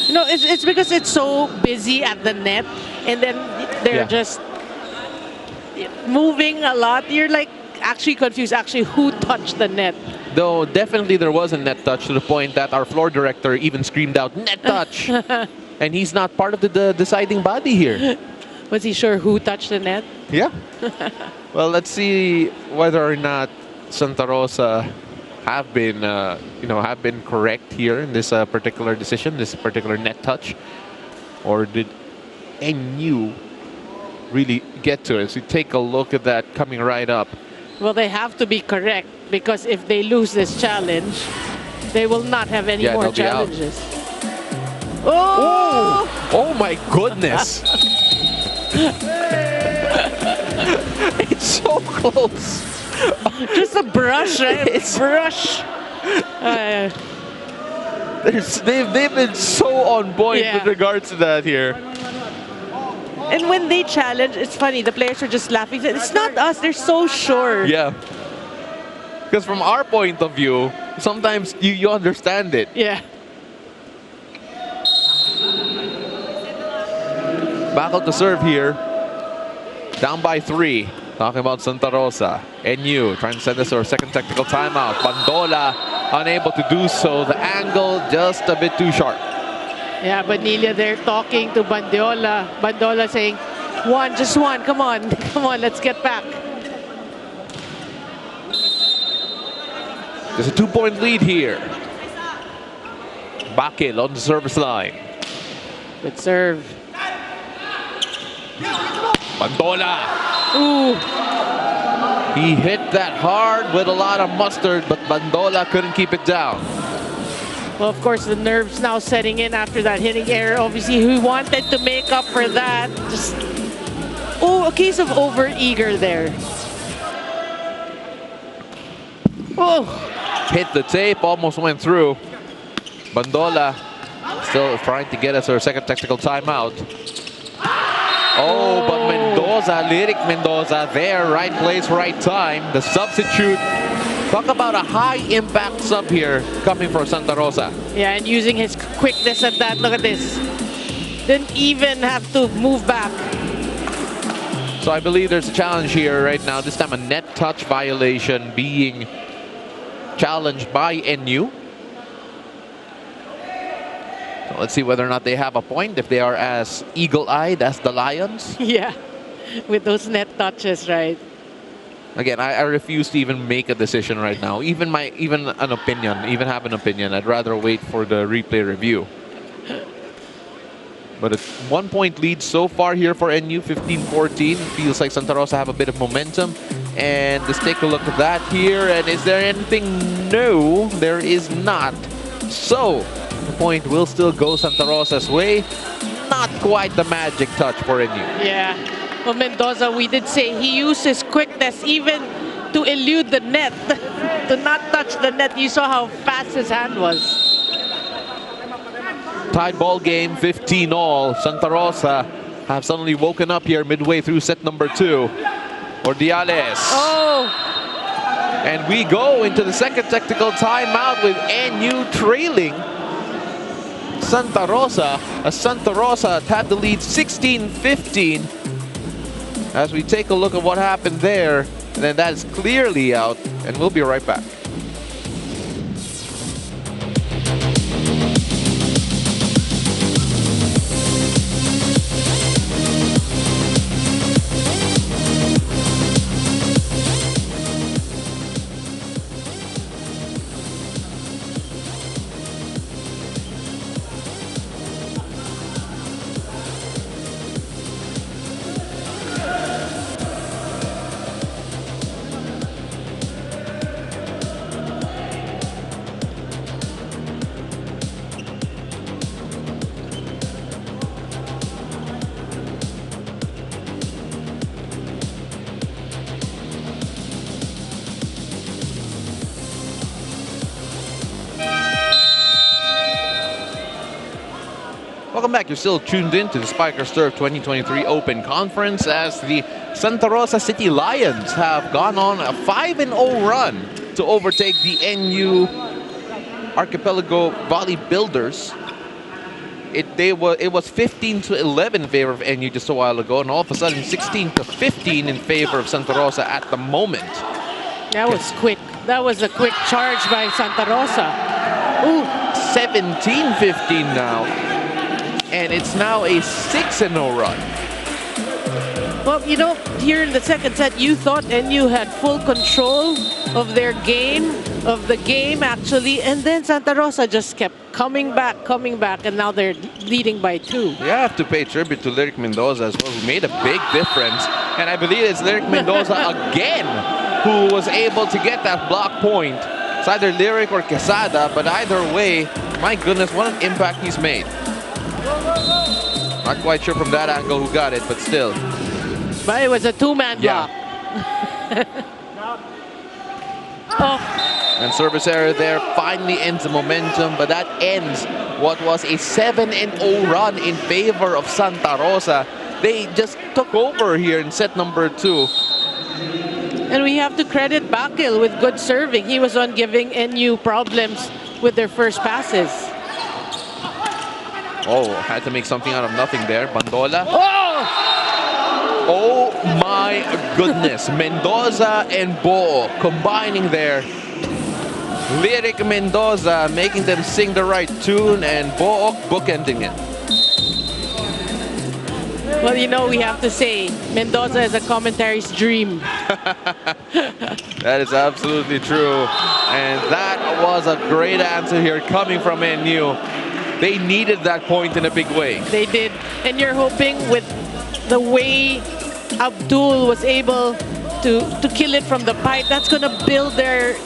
You know, it's because it's so busy at the net, and then they're just moving a lot. You're like actually confused, actually, who touched the net. Though definitely there was a net touch to the point that our floor director even screamed out, net touch! And he's not part of the deciding body here. Was he sure who touched the net? Yeah. Well, let's see whether or not Santa Rosa have been, have been correct here in this particular decision, this particular net touch, or did NU really get to it? So take a look at that coming right up. Well, they have to be correct because if they lose this challenge, they will not have any more challenges. Oh! Oh my goodness! It's so close. Just a brush, right? It's brush. They've been so on point with regards to that here. And when they challenge, it's funny, the players are just laughing. It's not us, they're so sure. Yeah. Because from our point of view, sometimes you understand it. Yeah. Back out to serve here. Down by 3. Talking about Santa Rosa. NU trying to send us to our second technical timeout. Bandola unable to do so. The angle just a bit too sharp. Yeah, Banilla there talking to Bandola. Bandola saying, just one, come on, let's get back. There's a 2-point lead here. Bakil on the service line. Good serve. Bandola. Ooh. He hit that hard with a lot of mustard, but Bandola couldn't keep it down. Well, of course, the nerves now setting in after that hitting error. Obviously, he wanted to make up for that. Just, a case of over-eager there. Oh. Hit the tape, almost went through. Bandola still trying to get us our second technical timeout. Oh, but Mendoza, Lyric Mendoza there, right place, right time. The substitute. Talk about a high-impact sub here coming for Santa Rosa. Yeah, and using his quickness at that. Look at this. Didn't even have to move back. So I believe there's a challenge here right now. This time a net touch violation being challenged by NU. So let's see whether or not they have a point, if they are as eagle-eyed as the Lions. Yeah, with those net touches, right? Again, I refuse to even make a decision right now. Even have an opinion. I'd rather wait for the replay review. But a 1-point lead so far here for NU, 15-14. Feels like Santa Rosa have a bit of momentum. And let's take a look at that here. And is there anything? No, there is not. So the point will still go Santa Rosa's way. Not quite the magic touch for NU. Yeah. Well, Mendoza, we did say he used his quickness even to elude the net, to not touch the net. You saw how fast his hand was. Tied ball game, 15-all. Santa Rosa have suddenly woken up here midway through set number 2. Ordiales. Oh! And we go into the second technical timeout with NU trailing Santa Rosa. As Santa Rosa had the lead 16-15. As we take a look at what happened there, and then that is clearly out, and we'll be right back. Welcome back. You're still tuned in to the Spikers Turf 2023 Open Conference as the Santa Rosa City Lions have gone on a 5-0 run to overtake the NU Archipelago Volley Builders. It was 15-11 in favor of NU just a while ago, and all of a sudden 16-15 in favor of Santa Rosa at the moment. That was quick. That was a quick charge by Santa Rosa. Ooh, 17-15 now. And it's now a 6-0 run. Well, you know, here in the second set, you thought NU had full control of their game, of the game actually, and then Santa Rosa just kept coming back, and now they're leading by 2. You have to pay tribute to Lyric Mendoza as well, who made a big difference. And I believe it's Lyric Mendoza again who was able to get that block point. It's either Lyric or Quesada, but either way, my goodness, what an impact he's made. Not quite sure from that angle who got it, but still. But it was a 2-man block. Oh. And service error there finally ends the momentum, but that ends what was a 7-0 run in favor of Santa Rosa. They just took over here in set number 2. And we have to credit Bakil with good serving. He was on giving NU problems with their first passes. Oh, had to make something out of nothing there. Bandola. Oh! Oh my goodness. Mendoza and Bo combining there. Lyric Mendoza making them sing the right tune, and Bo bookending it. Well, you know, we have to say, Mendoza is a commentary's dream. That is absolutely true. And that was a great answer here coming from NU. They needed that point in a big way. They did. And you're hoping with the way Abdul was able to kill it from the pipe, that's going to build their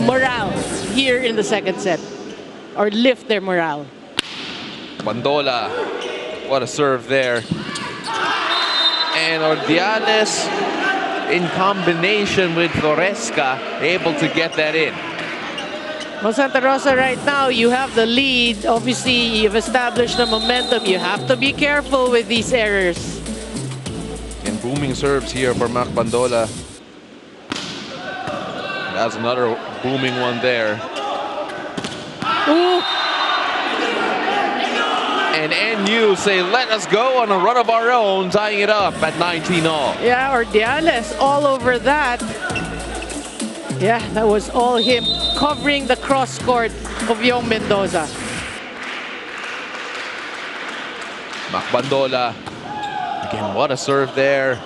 morale here in the second set. Or lift their morale. Bandola. What a serve there. And Ordiales in combination with Floresca able to get that in. Well, Santa Rosa right now, you have the lead. Obviously, you've established the momentum. You have to be careful with these errors. And booming serves here for Mac Bandola. That's another booming one there. Ooh. And NU say, let us go on a run of our own, tying it up at 19-all. Yeah, Ordiales all over that. Yeah, that was all him covering the cross court of Young Mendoza. Mac Bandola. Again, what a serve there.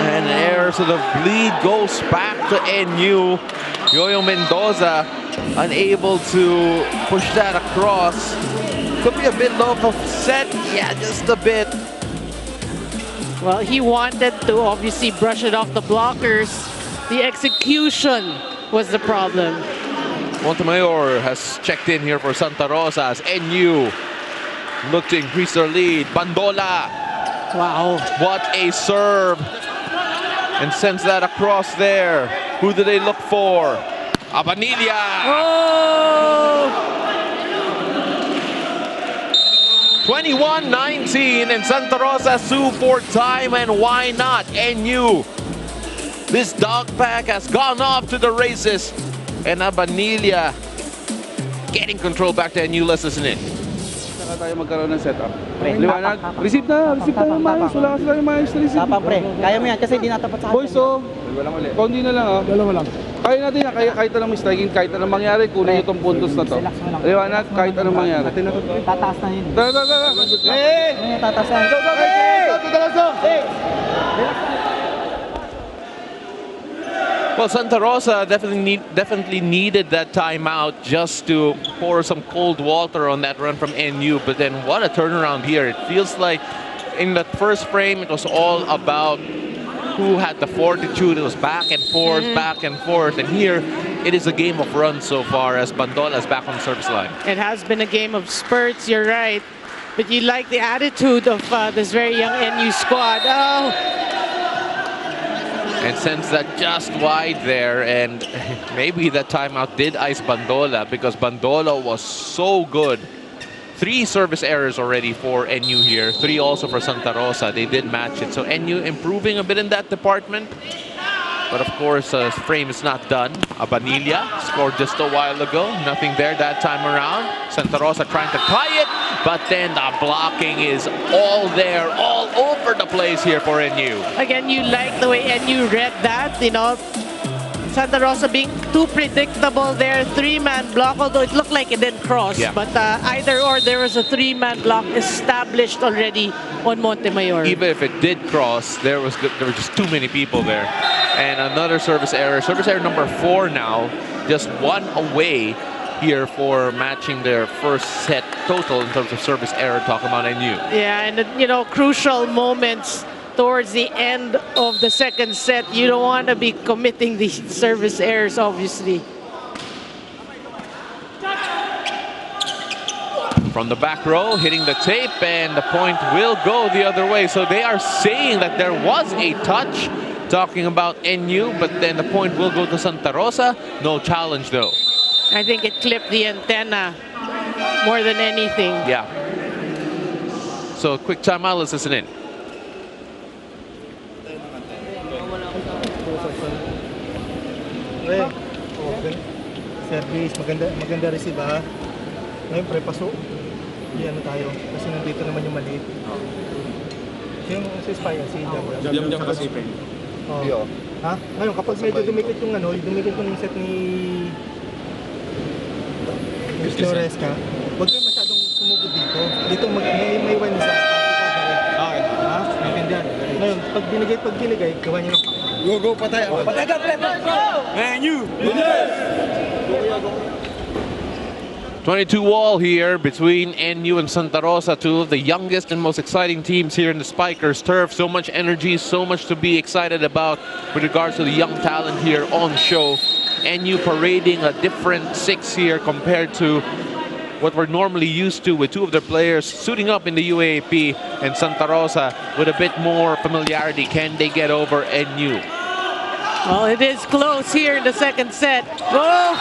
And an error, so the lead goes back to NU. Yoyo Mendoza unable to push that across. Could be a bit low of set. Yeah, just a bit. Well, he wanted to obviously brush it off the blockers. The execution was the problem. Montemayor has checked in here for Santa Rosa as NU look to increase their lead. Bandola. Wow. What a serve. And sends that across there. Who do they look for? Abanilla. Oh! 21-19 and Santa Rosa sue for time, and why not? NU. This dog pack has gone off to the races, and Abanilla getting control back to NU. Let's listen in. Saka tayo magkaroon ng setup. Liwanag. Receive na ng maayos. Wala ka lang maayos na receive. Tapa pre, kaya mo yan kasi hindi natapat sa atin. Boys, so, konti na lang ah. Dalawa lang. Kaya natin yan, kahit anong striking, kahit anong mangyari, kunin itong puntos na to. Liwanag, kahit anong mangyari. Tataas na yun. Tara. Tataas na yun. Well, Santa Rosa definitely needed that timeout just to pour some cold water on that run from NU. But then what a turnaround here. It feels like in that first frame, it was all about who had the fortitude. It was back and forth, back and forth. And here, it is a game of runs so far as Bandola is back on the service line. It has been a game of spurts, you're right. But you like the attitude of this very young NU squad. Oh! And sends that just wide there, and maybe that timeout did ice Bandola because Bandola was so good. 3 service errors already for NU here, 3 also for Santa Rosa. They did match it, so NU improving a bit in that department. But of course, frame is not done. Abanilla scored just a while ago. Nothing there that time around. Santa Rosa trying to tie it, but then the blocking is all there, all over the place here for NU. Again, you like the way NU read that, you know. Santa Rosa being too predictable there. 3-man block, although it looked like it didn't cross. Yeah. But either or, there was a 3-man block established already on Montemayor. Even if it did cross, there were just too many people there. And another service error number 4 now, just 1 away here for matching their first set total in terms of service error, talking about NU. Yeah, and you know, crucial moments towards the end of the second set. You don't want to be committing these service errors, obviously. From the back row, hitting the tape, and the point will go the other way. So they are saying that there was a touch, talking about NU, but then the point will go to Santa Rosa. No challenge though. I think it clipped the antenna more than anything. Yeah. So quick timeout, let's listen in. Service, maganda receive ha. Ngayon pre-paso. Ano tayo, kasi nandito naman yung maliit. Yung si Spire, si Jam kasi Pen. Oh. Ha? Ngayon kapag medyo dumikit yung dumikit yung set ni Flores ka, huwag kayo masyadong sumugod dito. Dito may one isa. Okay. Ha? Maintindihan. Ngayon, pag binigay, gawa niyo ng go, patay. Patay ka, pre! Man, you! 22 all here between NU and Santa Rosa, 2 of the youngest and most exciting teams here in the Spikers turf. So much energy, so much to be excited about with regards to the young talent here on show. NU parading a different 6 here compared to what we're normally used to, with 2 of their players suiting up in the UAAP, and Santa Rosa with a bit more familiarity. Can they get over NU? Well, it is close here in the second set. Whoa!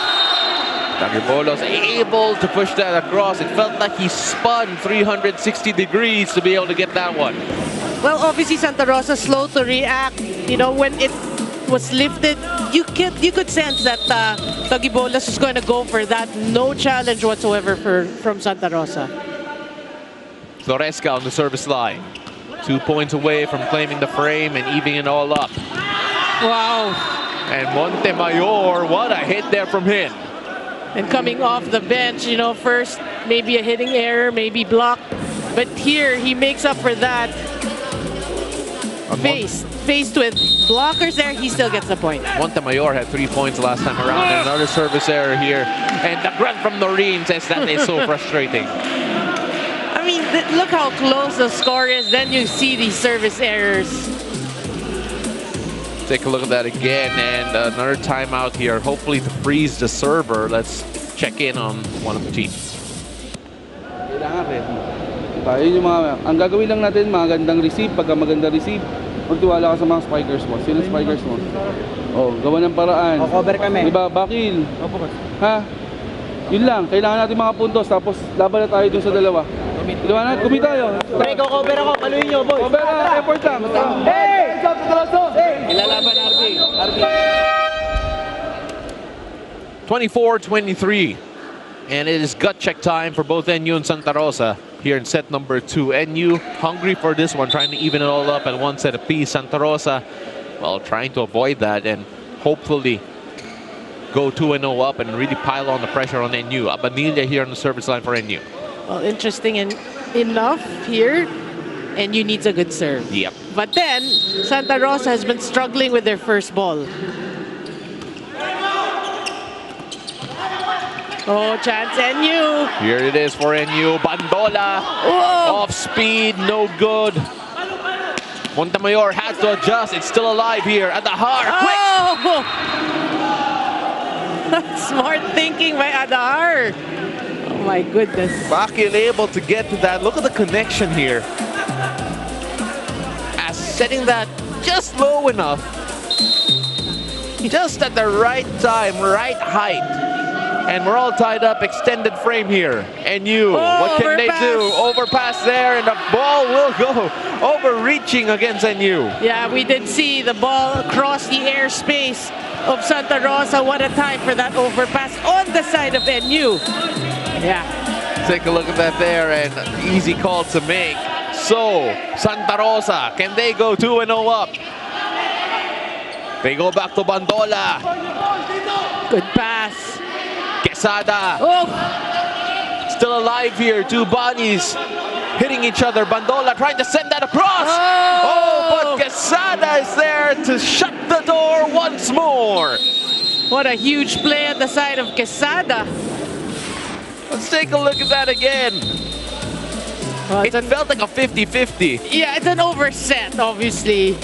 Tagibolos able to push that across. It felt like he spun 360 degrees to be able to get that one. Well, obviously Santa Rosa slow to react. You know, when it was lifted, you could sense that Tagibolos is going to go for that. No challenge whatsoever from Santa Rosa. Floresca on the service line. 2 points away from claiming the frame and evening it all up. Wow. And Montemayor, what a hit there from him. And coming off the bench, you know, first maybe a hitting error, maybe block. But here he makes up for that. faced with blockers there, he still gets the point. Montemayor had 3 points last time around, and another service error here. And the grunt from Noreen says that is so frustrating. I mean, look how close the score is. Then you see these service errors. Take a look at that again, and another timeout here. Hopefully to freeze the server. Let's check in on one of the teams. Kailangan ready. Tayo yung mga, ang gagawin lang natin, magandang receive. Pagka maganda receive, magtiwala ka sa mga spikers mo. Sino spikers mo? Oh, gawa ng paraan. cover kami. Diba, bakil? Ha? Yun lang, kailangan natin mga puntos. Tapos laban na tayo dun sa dalawa. Diba na? Kumi tayo. Pre, cover ako. Kaluin nyo, boys. Cover, effort lang. Hey! Ilalaban, RB. 24-23. And it is gut check time for both NU and Santa Rosa here in set number 2. NU hungry for this one, trying to even it all up at one set apiece. Santa Rosa, well, trying to avoid that and hopefully go 2-0 up and really pile on the pressure on NU. Abanilla here on the service line for NU. Well, interesting enough here. NU needs a good serve. Yep. But then, Santa Rosa has been struggling with their first ball. Oh, chance NU. Here it is for NU. Bandola. Whoa. Off speed, no good. Montemayor has to adjust. It's still alive here at the heart. Oh! Smart thinking by Adar. Oh my goodness. Bakil able to get to that. Look at the connection here. As setting that just low enough. Just at the right time, right height. And we're all tied up, extended frame here. NU, what can they do? Overpass there, and the ball will go overreaching against NU. Yeah, we did see the ball cross the airspace of Santa Rosa. What a time for that overpass on the side of NU. Yeah. Take a look at that there, and easy call to make. So, Santa Rosa, can they go 2-0 up? They go back to Bandola. Good pass. Quesada. Oh. Still alive here. Two bodies hitting each other. Bandola trying to send that across. Oh, but Quesada is there to shut the door once more. What a huge play at the side of Quesada. Let's take a look at that again. It felt like a 50-50. Yeah, it's an overset, obviously.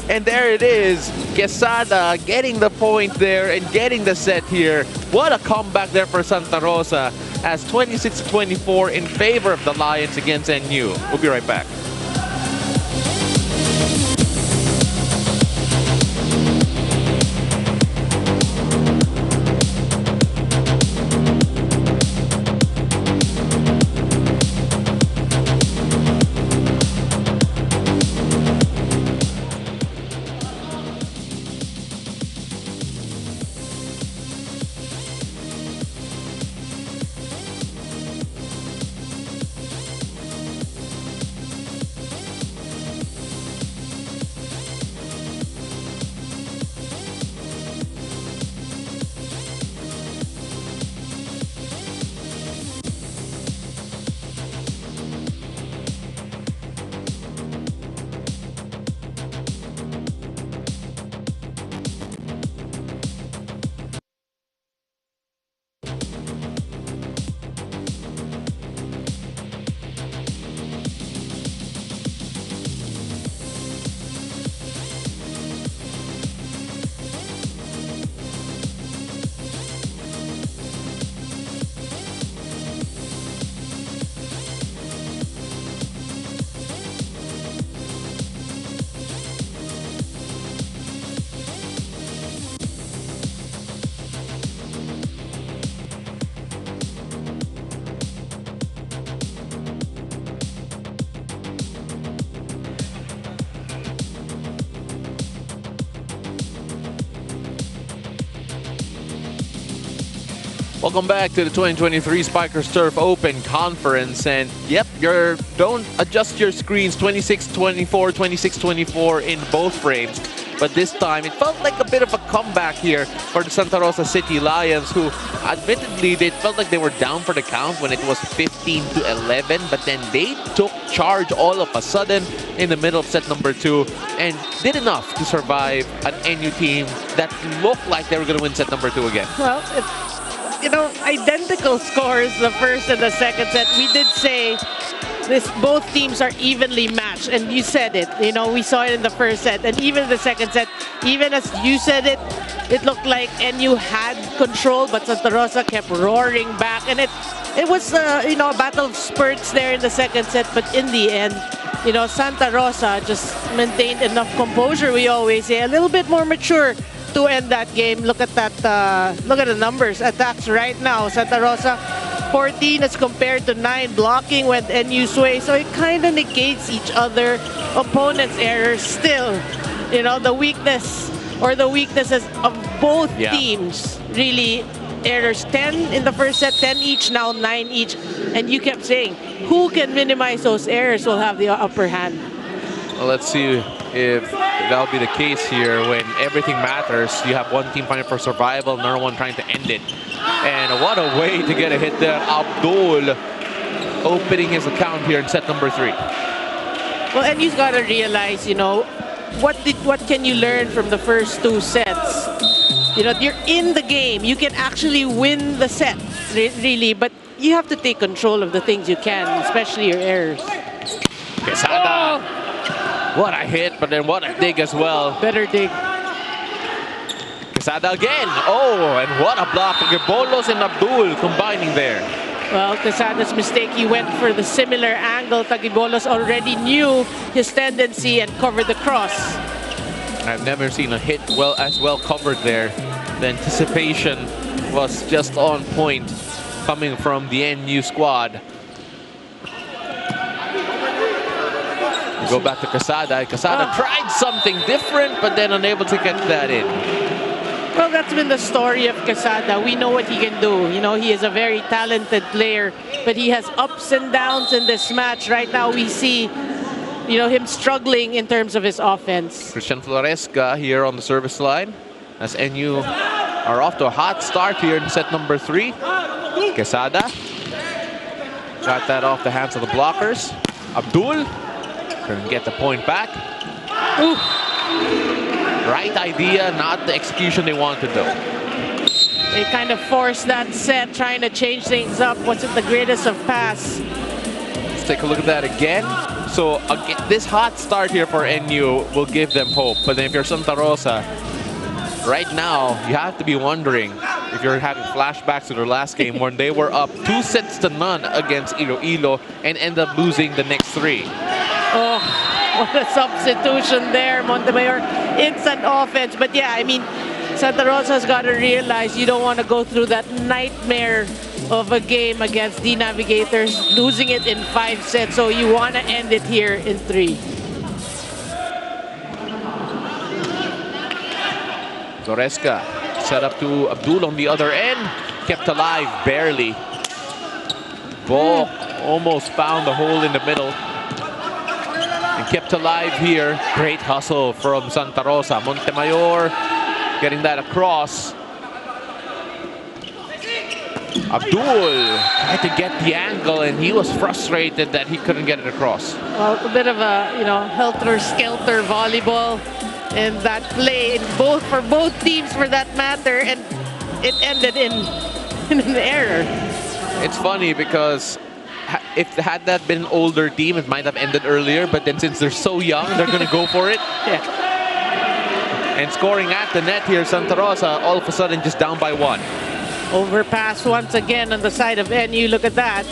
And there it is. Quesada getting the point there and getting the set here. What a comeback there for Santa Rosa as 26-24 in favor of the Lions against NU. We'll be right back. Welcome back to the 2023 Spikers Turf Open Conference. And yep, don't adjust your screens 26-24, 26-24 in both frames. But this time, it felt like a bit of a comeback here for the Santa Rosa City Lions, who admittedly, they felt like they were down for the count when it was 15-11. But then they took charge all of a sudden in the middle of set number 2 and did enough to survive an NU team that looked like they were going to win set number 2 again. Well, identical scores, the first and the second set. We did say both teams are evenly matched, and you said it. We saw it in the first set, and even the second set, even as you said it, it looked like NU had control, but Santa Rosa kept roaring back, and it was a battle of spurts there in the second set. But in the end, Santa Rosa just maintained enough composure. We always say a little bit more mature to end that game. Look at that. Look at the numbers. Attacks right now. Santa Rosa 14 as compared to 9. Blocking went NU's way, so it kind of negates each other. Opponent's errors still. The weakness or the weaknesses of both teams really. Errors 10 in the first set, 10 each, now 9 each. And you kept saying, who can minimize those errors will have the upper hand. Well, let's see if that'll be the case here when everything matters. You have one team fighting for survival, another one trying to end it. And what a way to get a hit there. Abdul opening his account here in set number 3. Well, and you've got to realize, what can you learn from the first 2 sets? You're in the game. You can actually win the set, really, but you have to take control of the things you can, especially your errors. Quesada. What a hit, but then what a dig as well. Better dig. Quesada again. Oh, and what a block. Bolos and Abdul combining there. Well, Quesada's mistake, he went for the similar angle. Tagibolos already knew his tendency and covered the cross. I've never seen a hit as well covered there. The anticipation was just on point coming from the NU squad. We go back to Quesada. Quesada tried something different, but then unable to get that in. Well, that's been the story of Quesada. We know what he can do. He is a very talented player, but he has ups and downs in this match. Right now, we see him struggling in terms of his offense. Christian Floresca here on the service line as NU are off to a hot start here in set number 3. Quesada got that off the hands of the blockers. Abdul couldn't get the point back. Ooh. Right idea, not the execution they want to do. They kind of forced that set, trying to change things up. Wasn't the greatest of pass. Let's take a look at that again. So again, this hot start here for NU will give them hope. But then if you're Santa Rosa, right now, you have to be wondering if you're having flashbacks to their last game when they were up 2-0 against Iloilo and end up losing the next 3. Oh, what a substitution there, Montemayor. Instant offense. But yeah, I mean, Santa Rosa's got to realize you don't want to go through that nightmare of a game against the Navigators, losing it in 5 sets. So you want to end it here in 3. Floresca set up to Abdul on the other end. Kept alive, barely. Ball almost found the hole in the middle. And kept alive here. Great hustle from Santa Rosa. Montemayor getting that across. Abdul tried to get the angle and he was frustrated that he couldn't get it across. Well, a bit of a, helter-skelter volleyball in that play for both teams for that matter, and it ended in an error. It's funny because had that been an older team, it might have ended earlier, but then since they're so young, they're going to go for it. Yeah. And scoring at the net here, Santa Rosa all of a sudden just down by 1. Overpass once again on the side of NU. Look at that.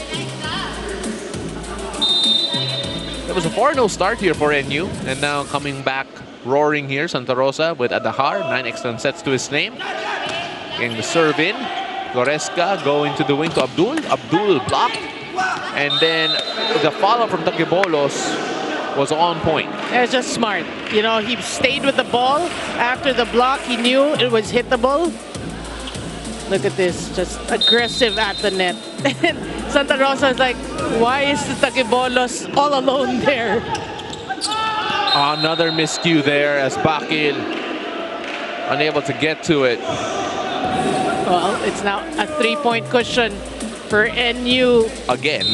It was a 4-0 start here for NU, and now coming back roaring here, Santa Rosa with Adahar, 9 excellent sets to his name. Getting the serve in. Floresca going to the wing to Abdul. Abdul blocked. And then the follow from Tagibolos was on point. It was just smart. He stayed with the ball. After the block, he knew it was hittable. Look at this, just aggressive at the net. And Santa Rosa is like, why is the Tagibolos all alone there? Another miscue there as Bakil unable to get to it. Well, it's now a 3-point cushion for NU. Again.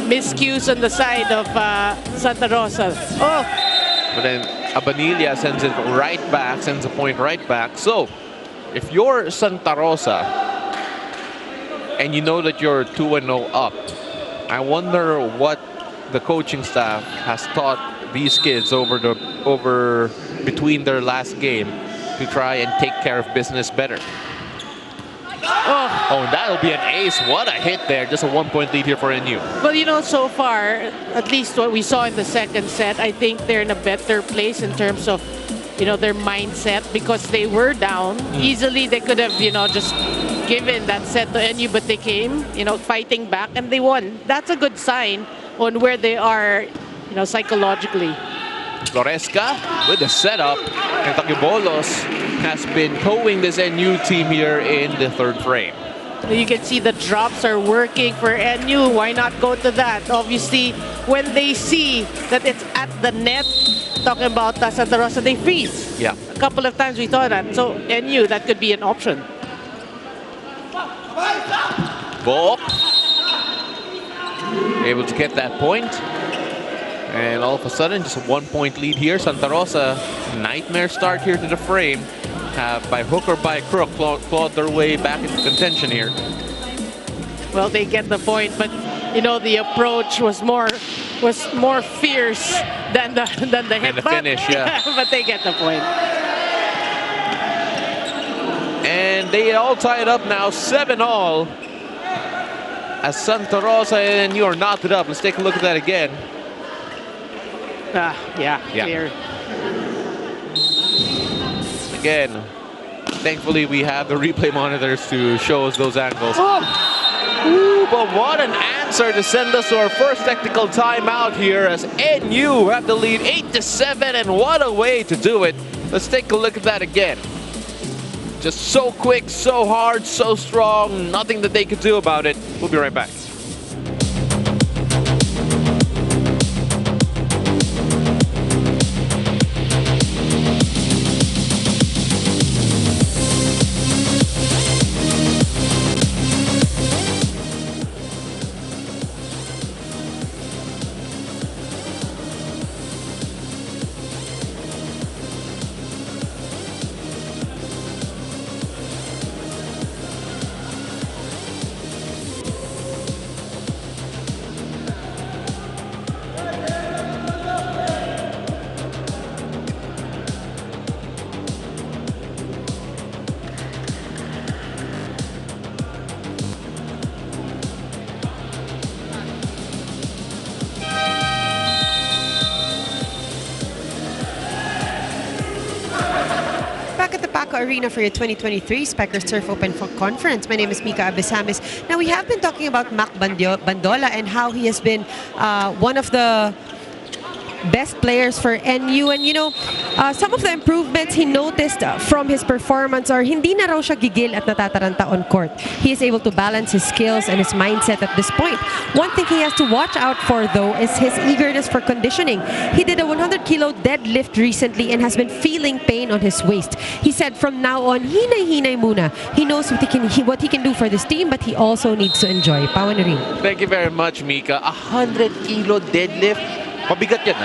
Miscues on the side of Santa Rosa. Oh! But then Abanilla sends it right back, sends a point right back. So, if you're Santa Rosa and you know that you're 2-0 up, I wonder what the coaching staff has taught these kids between their last game to try and take care of business better. Oh, that'll be an ace. What a hit there. Just a 1-point lead here for NU. Well, you know, so far, at least what we saw in the second set, I think they're in a better place in terms of, you know, their mindset, because they were down. Easily, they could have, you know, just given that set to NU, but they came, you know, fighting back, and they won. That's a good sign on where they are, you know, psychologically. Loresca with the setup, and Taquibolos has been towing this NU team here in the third frame. You can see the drops are working for NU. Why not go to that? Obviously, when they see that it's at the net, talking about Santa Rosa, they freeze. Yeah. A couple of times we thought that. So NU, that could be an option. Bo able to get that point. And all of a sudden, just a 1-point lead here. Santa Rosa, nightmare start here to the frame. Have by hook or by crook clawed their way back into contention here. Well, they get the point, but you know the approach was more fierce than the hit. And the finish, yeah. But they get the point. And they all tied up now, 7-all. As Santa Rosa and NU are knotted up. Let's take a look at that again. Yeah, clear. Again, thankfully we have the replay monitors to show us those angles. Ooh, but what an answer to send us to our first technical timeout here as NU have the lead 8-7, and what a way to do it. Let's take a look at that again. Just so quick, so hard, so strong, nothing that they could do about it. We'll be right back. Arena for your 2023 Specers Turf Open Conference. My name is Mika Abesamis. Now, we have been talking about Mac Bandola and how he has been one of the best players for NU, and you know, some of the improvements he noticed from his performance are hindi na raw siya gigil at natataranta on court. He is able to balance his skills and his mindset at this point. One thing he has to watch out for though is his eagerness for conditioning. He did a 100-kilo deadlift recently and has been feeling pain on his waist. He said from now on, hinay-hinay muna. He knows what he can do for this team, but he also needs to enjoy. Pawan na rin. Thank you very much, Mika. 100-kilo deadlift. Mabigat yan,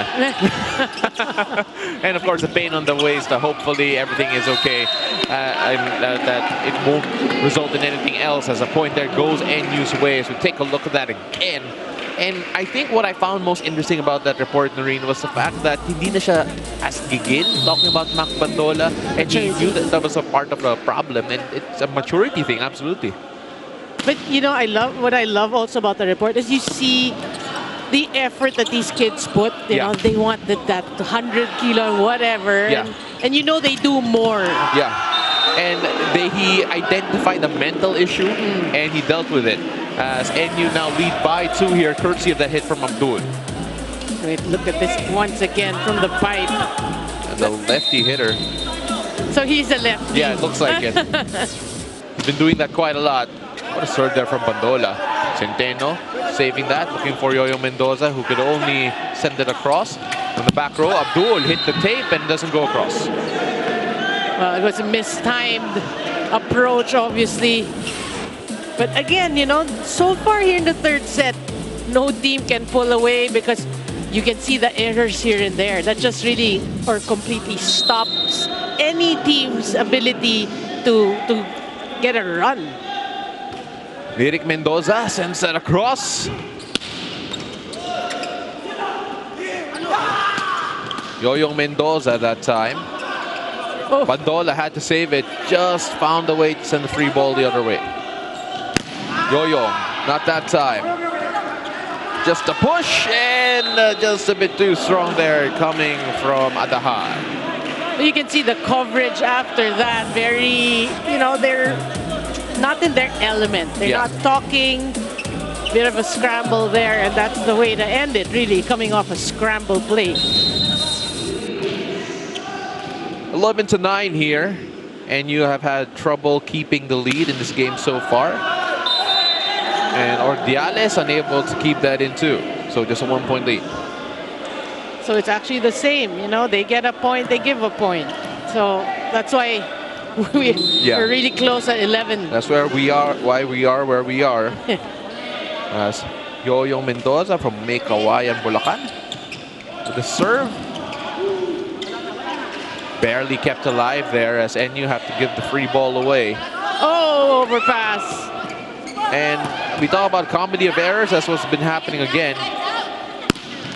And of course, the pain on the waist. Hopefully, everything is okay. And that it won't result in anything else. As a point there goes NU's way. So take a look at that again. And I think what I found most interesting about that report, Noreen, was the fact that hindi na siya as gigil talking about Mac Bandola. And he knew that that was a part of the problem. And it's a maturity thing, absolutely. But, you know, what I love also about the report is you see the effort that these kids put. You know, they want that 100 kilo whatever. Yeah. And you know they do more. Yeah. And he identified the mental issue and he dealt with it. As NU now lead by 2 here, courtesy of the hit from Abdul. Wait, look at this once again from the pipe. And the lefty hitter. So he's a lefty. Yeah, it looks like it. He's been doing that quite a lot. What a serve there from Bandola. Centeno saving that, looking for Yoyo Mendoza, who could only send it across. On the back row, Abdul hit the tape and doesn't go across. Well, it was a mistimed approach, obviously. But again, you know, so far here in the third set, no team can pull away because you can see the errors here and there. That just really or completely stops any team's ability to get a run. Lyric Mendoza sends that across. Yoyong Mendoza that time. Oh. Bandola had to save it. Just found a way to send the free ball the other way. Yoyong, not that time. Just a push and just a bit too strong there coming from Adahan. You can see the coverage after that. Very, you know, they're not in their element. They're not talking. Bit of a scramble there, and that's the way to end it, really, coming off a scramble play. 11-9 here, and you have had trouble keeping the lead in this game so far. And Ordiales unable to keep that in too. So just a 1-point lead. So it's actually the same, you know, they get a point, they give a point. So that's why we're really close at 11. That's where we are, why we are where we are. As Yoyong Mendoza from Mekawayan, Bulacan. With the serve. Barely kept alive there as NU have to give the free ball away. Oh, overpass. And we talk about comedy of errors. That's what's been happening again.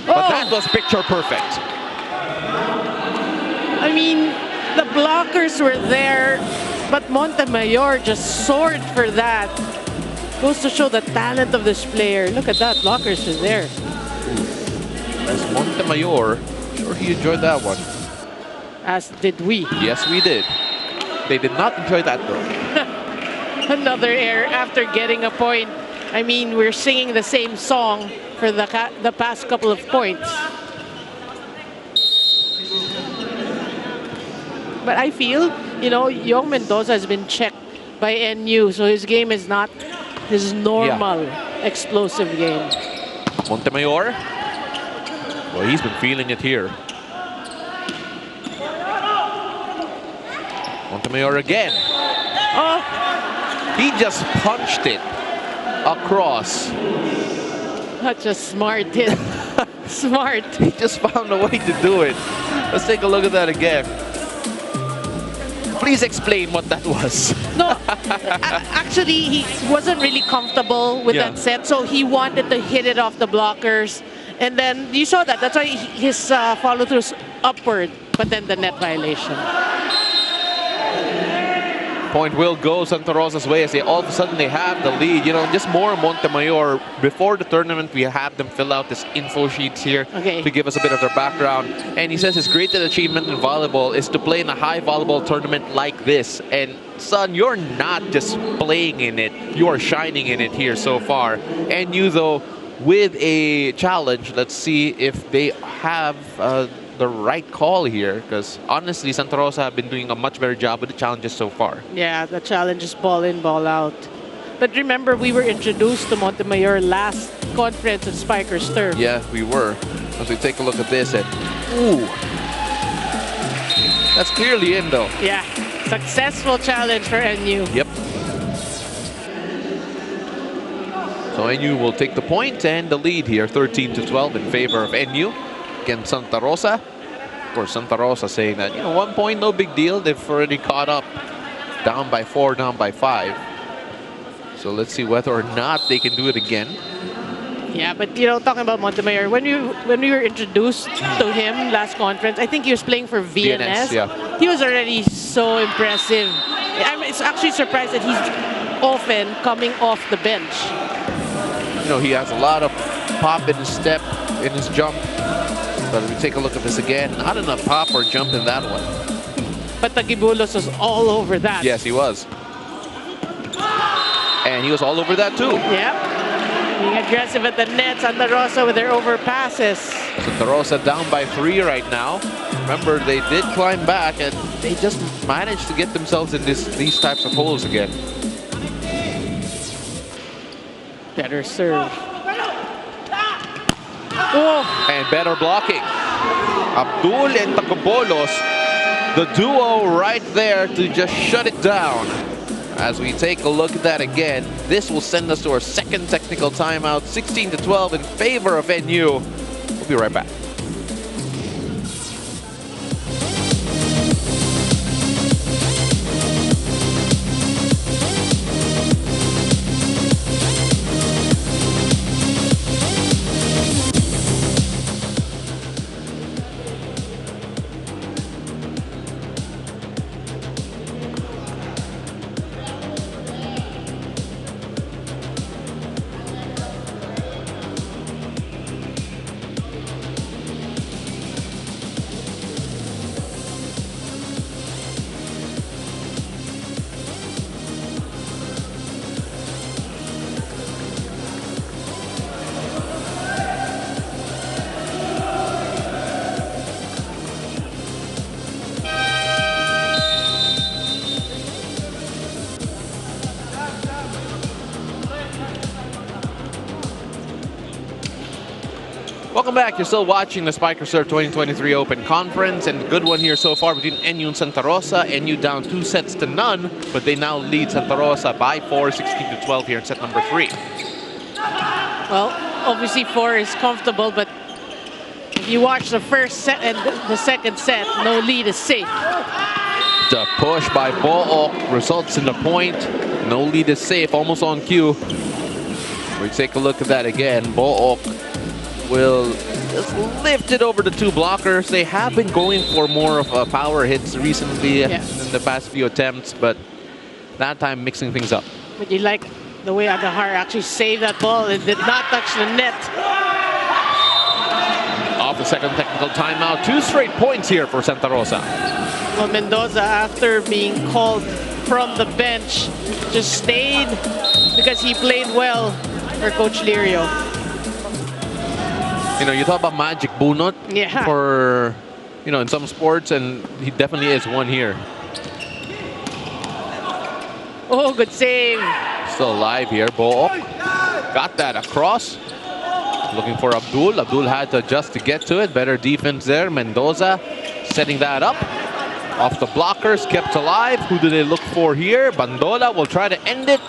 But that was picture perfect. I mean, the blockers were there, but Montemayor just soared for that. Goes to show the talent of this player. Look at that, blockers are there. As Montemayor, sure he enjoyed that one. As did we. Yes, we did. They did not enjoy that though. Another error after getting a point. I mean, we're singing the same song for the past couple of points. But I feel, you know, Young Mendoza has been checked by NU, so his game is not his normal explosive game. Montemayor. Well, he's been feeling it here. Montemayor again. Oh, he just punched it across. Such a smart hit. Smart. He just found a way to do it. Let's take a look at that again. Please explain what that was. No, actually, he wasn't really comfortable with that set, so he wanted to hit it off the blockers. And then you saw that. That's why his follow-through's upward, but then the net violation. Point will go Santa Rosa's way as they all of a sudden they have the lead. You know, just more Montemayor. Before the tournament, we had them fill out this info sheets here to give us a bit of their background. And he says his greatest achievement in volleyball is to play in a high volleyball tournament like this. And son, you're not just playing in it, you are shining in it here so far. And you, though, with a challenge, let's see if they have the right call here, because honestly Santa Rosa have been doing a much better job with the challenges so far. Yeah, the challenge is ball in, ball out. But remember, we were introduced to Montemayor last conference of Spikers Turf. Yeah, we were. As we take a look at this, and ooh, that's clearly in though. Yeah, successful challenge for NU. Yep. So NU will take the point and the lead here, 13-12 in favor of NU. Against Santa Rosa. Of course, Santa Rosa saying that, you know, 1 point, no big deal. They've already caught up. Down by 4, down by 5. So let's see whether or not they can do it again. Yeah, but you know, talking about Montemayor, when we were introduced to him last conference, I think he was playing for VNS. He was already so impressive. I'm actually surprised that he's often coming off the bench. You know, he has a lot of pop in his step, in his jump. But if we take a look at this again, not enough pop or jump in that one. But Tagibulos was all over that. Yes, he was. And he was all over that too. Yep. Being aggressive at the net, Santa Rosa with their overpasses. Santa Rosa down by 3 right now. Remember, they did climb back and they just managed to get themselves in these types of holes again. Better serve. Oh. And better blocking. Abdul and Tacobolos, the duo right there to just shut it down. As we take a look at that again, this will send us to our second technical timeout, 16-12 in favor of NU. We'll be right back. Welcome back. You're still watching the Spiker Surf 2023 Open Conference, and a good one here so far between NU and Santa Rosa. NU down 2-0, but they now lead Santa Rosa by 4, 16-12 here in set number 3. Well, obviously 4 is comfortable, but if you watch the first set and the second set, no lead is safe. The push by Book results in a point. No lead is safe, almost on cue. We take a look at that again. Book will just lift it over the 2 blockers. They have been going for more of power hits recently in the past few attempts, but that time mixing things up. But you like the way Agahar actually saved that ball. It did not touch the net. Off the second technical timeout, 2 straight points here for Santa Rosa. Well, Mendoza, after being called from the bench, just stayed because he played well for Coach Lirio. You know, you talk about magic bunot for, you know, in some sports, and he definitely is one here. Oh, good save. Still alive here. Book got that across. Looking for Abdul. Abdul had to adjust to get to it. Better defense there. Mendoza setting that up. Off the blockers, kept alive. Who do they look for here? Bandola will try to end it.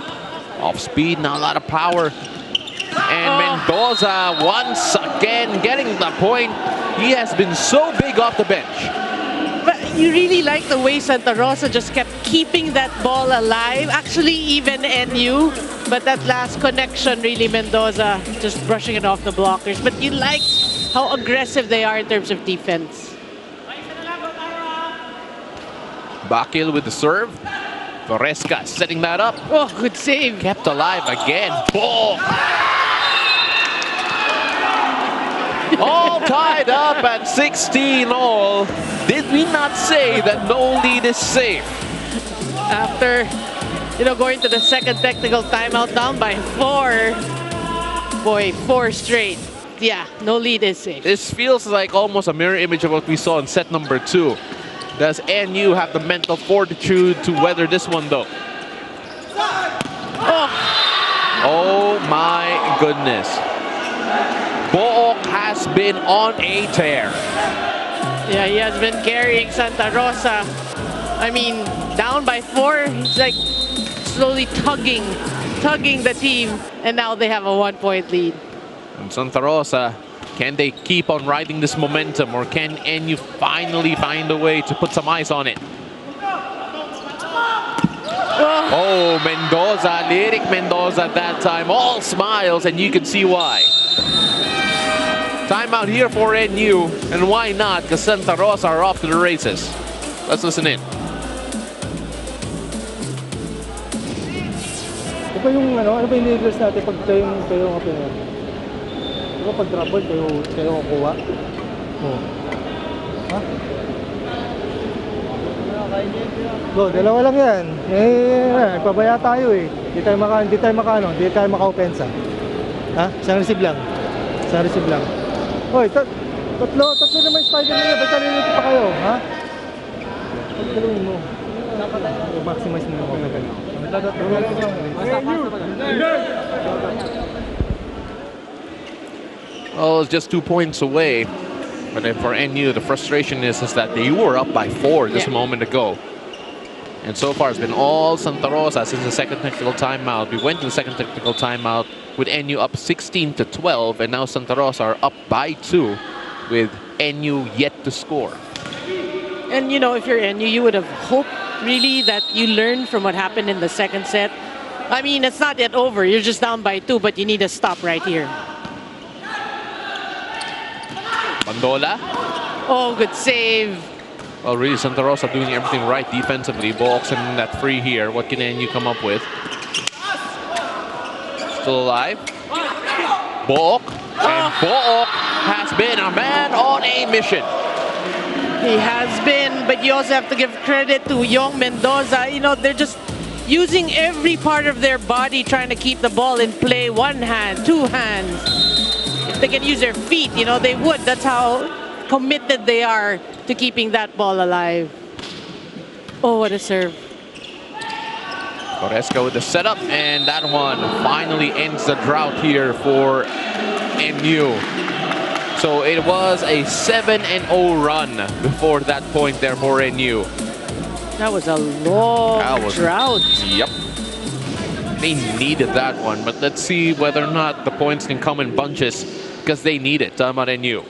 Off speed, not a lot of power. And Mendoza once again getting the point. He has been so big off the bench. But you really like the way Santa Rosa just kept keeping that ball alive. Actually, even NU. But that last connection, really, Mendoza just brushing it off the blockers. But you like how aggressive they are in terms of defense. Bakil with the serve. Torresca setting that up. Oh, good save. Kept alive again. Ball. All tied up at 16 all. Did we not say that no lead is safe? After, you know, going to the second technical timeout down by 4. Boy, 4 straight. Yeah, no lead is safe. This feels like almost a mirror image of what we saw in set number 2. Does NU have the mental fortitude to weather this one, though? Oh my goodness. Book has been on a tear. Yeah, he has been carrying Santa Rosa. I mean, down by 4, he's like slowly tugging the team, and now they have a 1-point lead. And Santa Rosa, can they keep on riding this momentum, or can NU finally find a way to put some ice on it? Oh, Mendoza, lyric Mendoza at that time, all smiles, and you can see why. Timeout here for NU, and why not? Because Santa Rosa are off to the races. Let's listen in. Ano ba yung iniliglas natin pag kayo ang opinion? Diba pag trouble, kayo kukuha? Ha? Go, dalawa lang yan. Pabaya tayo eh. Di tayo maka-opensa. Ha? Isang receive lang. Hoy, tatlo naman spider nila. Ba't nalilito pa kayo? Ha? Pagdalawin mo. Maximize mo yung mga ganyan. Oh, it's just 2 points away But then for NU, the frustration is that they were up by 4 just a moment ago. And so far, it's been all Santa Rosa since the second technical timeout. We went to the second technical timeout with NU up 16-12, and now Santa Rosa are up by 2 with NU yet to score. And, you know, if you're NU, you would have hoped, really, that you learned from what happened in the second set. I mean, it's not yet over. You're just down by 2, but you need to stop right here. Bandola. Oh, good save. Well, really, Santa Rosa doing everything right defensively. Book's in that free here. What can NU come up with? Still alive. Book. And Book has been a man on a mission. He has been, but you also have to give credit to Young Mendoza. You know, they're just using every part of their body trying to keep the ball in play. 1 hand, 2 hands. If they can use their feet, you know, they would. That's how committed they are to keeping that ball alive. Oh, what a serve. Goreska with the setup, and that one finally ends the drought here for NU. So it was a 7-0 run before that point there for NU. That was a long drought. Yep. They needed that one, but let's see whether or not the points can come in bunches because they need it. Talking about NU.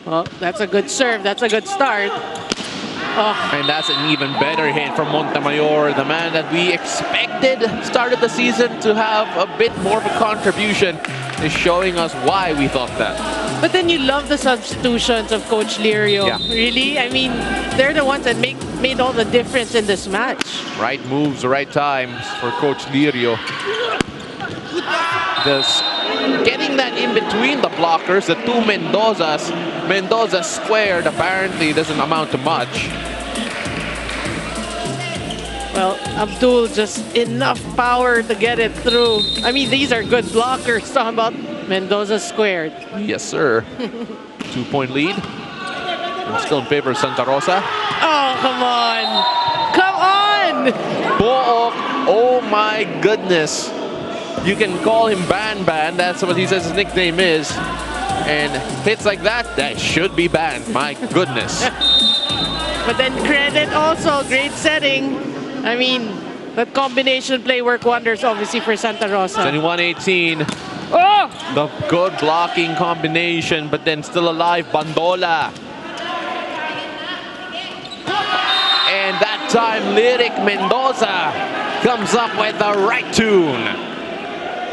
Well, that's a good serve. That's a good start. Oh. And that's an even better hit from Montemayor, the man that we expected started the season to have a bit more of a contribution, is showing us why we thought that. But then you love the substitutions of Coach Lirio. Yeah. Really? I mean, they're the ones that made all the difference in this match. Right moves, right times for Coach Lirio. Just getting that in between the blockers, the 2 Mendozas. Mendoza squared apparently doesn't amount to much. Well, Abdul just enough power to get it through. I mean, these are good blockers. Talking about Mendoza squared. Yes, sir. 2-point lead. And still in favor of Santa Rosa. Oh, come on. Come on. Book. Oh, my goodness. You can call him Ban Ban. That's what he says his nickname is. And hits like that, that should be banned. My goodness. But then credit also, great setting. I mean, that combination play worked wonders, obviously, for Santa Rosa. 21-18. Oh! The good blocking combination, but then still alive, Bandola. And that time, Lyric Mendoza comes up with the right tune.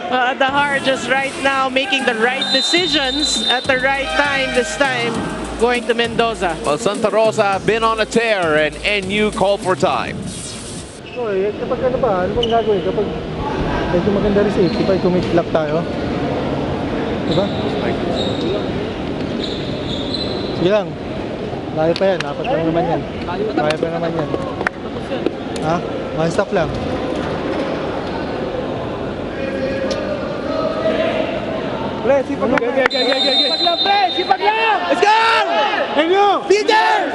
The heart just right now making the right decisions at the right time this time, going to Mendoza. Well, Santa Rosa have been on a tear and NU called for time. So, kapag ano ba, ano bang gagawin? Kapag medyo maganda rin safety pa, kumit-lock tayo. Diba? Sige lang. Layo pa yan. 4 lang naman yan. Layo pa naman yan. Ha? 1 stop lang. Pre, sipag lang. Sipag lang, pre! Sipag lang! Let's go! NU! Leaders!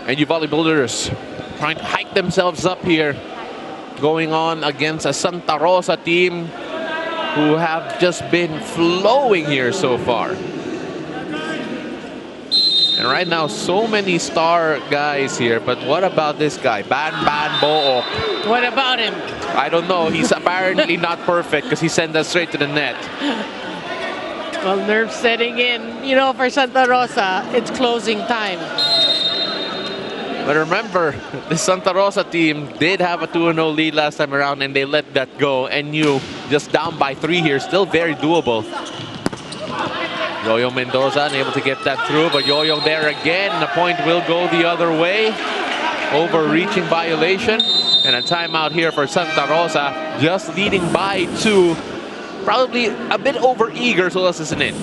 NU volleyballers trying to hike themselves up here, going on against a Santa Rosa team who have just been flowing here so far. And right now, so many star guys here, but what about this guy, Ban Ban Book? What about him? I don't know. He's apparently not perfect because he sent us straight to the net. Well, nerves setting in. You know, for Santa Rosa, it's closing time. But remember, the Santa Rosa team did have a 2-0 lead last time around, and they let that go. NU just down by 3 here, still very doable. Yoyo Mendoza unable to get that through, but Yoyo there again. The point will go the other way. Overreaching violation. And a timeout here for Santa Rosa, just leading by 2. Probably a bit over-eager, so this isn't it.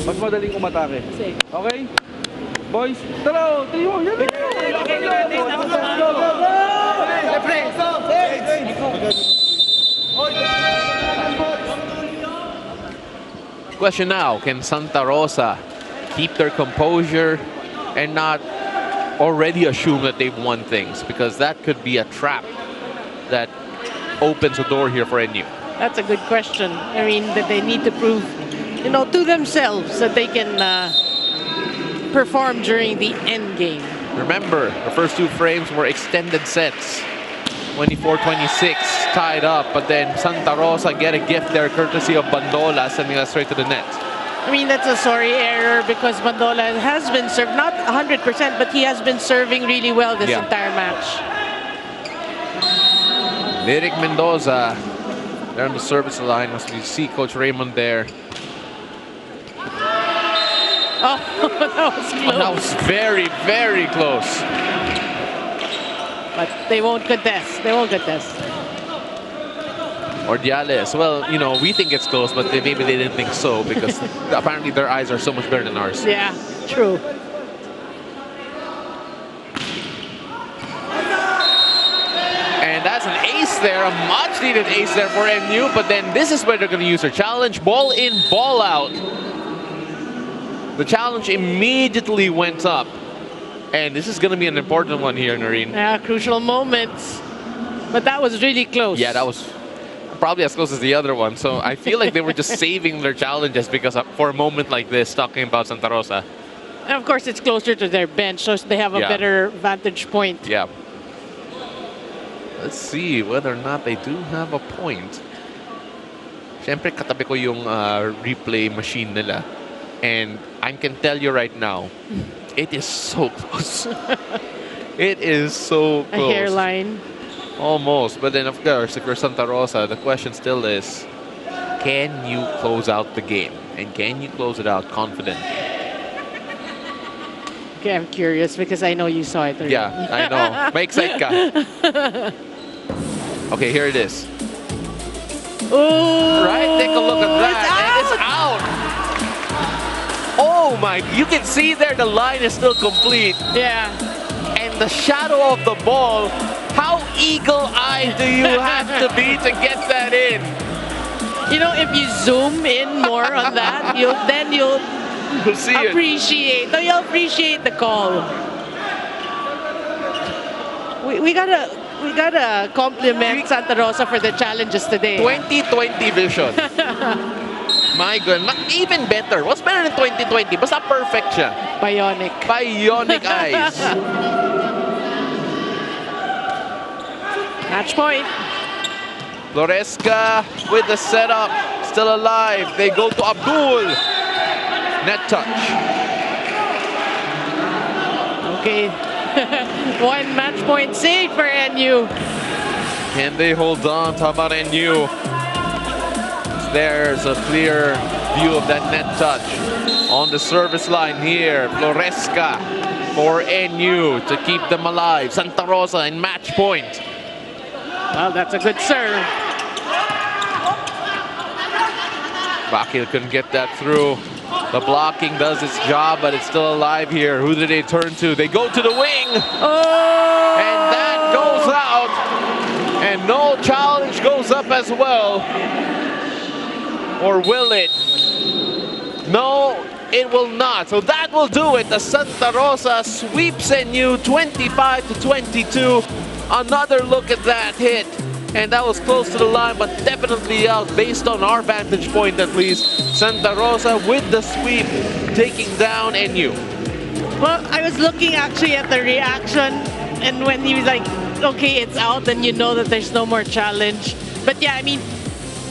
Mas madaling umatake. Okay? Boys, tara, tayo, yan na. Question now, can Santa Rosa keep their composure and not already assume that they've won things, because that could be a trap that opens a door here for NU. That's a good question. I mean, that they need to prove, to themselves that they can perform during the end game. Remember, the first 2 frames were extended sets. 24-26, tied up, but then Santa Rosa get a gift there courtesy of Bandola, sending us straight to the net. I mean, that's a sorry error because Bandola has been served, not 100%, but he has been serving really well this entire match. Lyric Mendoza, there on the service line, as we see Coach Raymond there. Oh, that was close. That was very, very close. But they won't contest. They won't contest. Ordiales, well, we think it's close, but maybe they didn't think so, because apparently their eyes are so much better than ours. Yeah, true. And that's an ace there, a much-needed ace there for NU, but then this is where they're going to use their challenge. Ball in, ball out. The challenge immediately went up. And this is going to be an important one here, Noreen. Yeah, crucial moments. But that was really close. Yeah, that was probably as close as the other one. So I feel like they were just saving their challenges because for a moment like this, talking about Santa Rosa. And of course, it's closer to their bench, so they have a better vantage point. Yeah. Let's see whether or not they do have a point. Siyempre, katabi ko yung replay machine nila. And I can tell you right now, it is so close. It is so close. A hairline. Almost. But then, of course, if you're Santa Rosa, the question still is, can you close out the game? And can you close it out confidently? Okay, I'm curious because I know you saw it already. Yeah, I know. May excite ka. Okay, here it is. Ooh, right? Take a look at that. And it's out. Oh my, you can see there the line is still complete. Yeah. And the shadow of the ball, how eagle-eyed do you have to be to get that in? If you zoom in more on that, you'll see you'll appreciate the call. We gotta compliment Santa Rosa for the challenges today. 2020 vision. My goodness, even better. What's better than 2020? Basta perfect siya. Bionic. Bionic eyes. Match point. Loresca with the setup, still alive. They go to Abdul. Net touch. Okay. One match point saved for NU. Can they hold on? How about NU? There's a clear view of that net touch. On the service line here, Floresca for NU to keep them alive. Santa Rosa in match point. Well, that's a good serve. Bakil couldn't get that through. The blocking does its job, but it's still alive here. Who do they turn to? They go to the wing. Oh! And that goes out. And no challenge goes up as well. Or will it? No, it will not. So that will do it. The Santa Rosa sweeps NU 25-22. Another look at that hit. And that was close to the line, but definitely out based on our vantage point at least. Santa Rosa with the sweep, taking down NU. Well, I was looking actually at the reaction, and when he was like, okay, it's out, then you know that there's no more challenge. But yeah, I mean,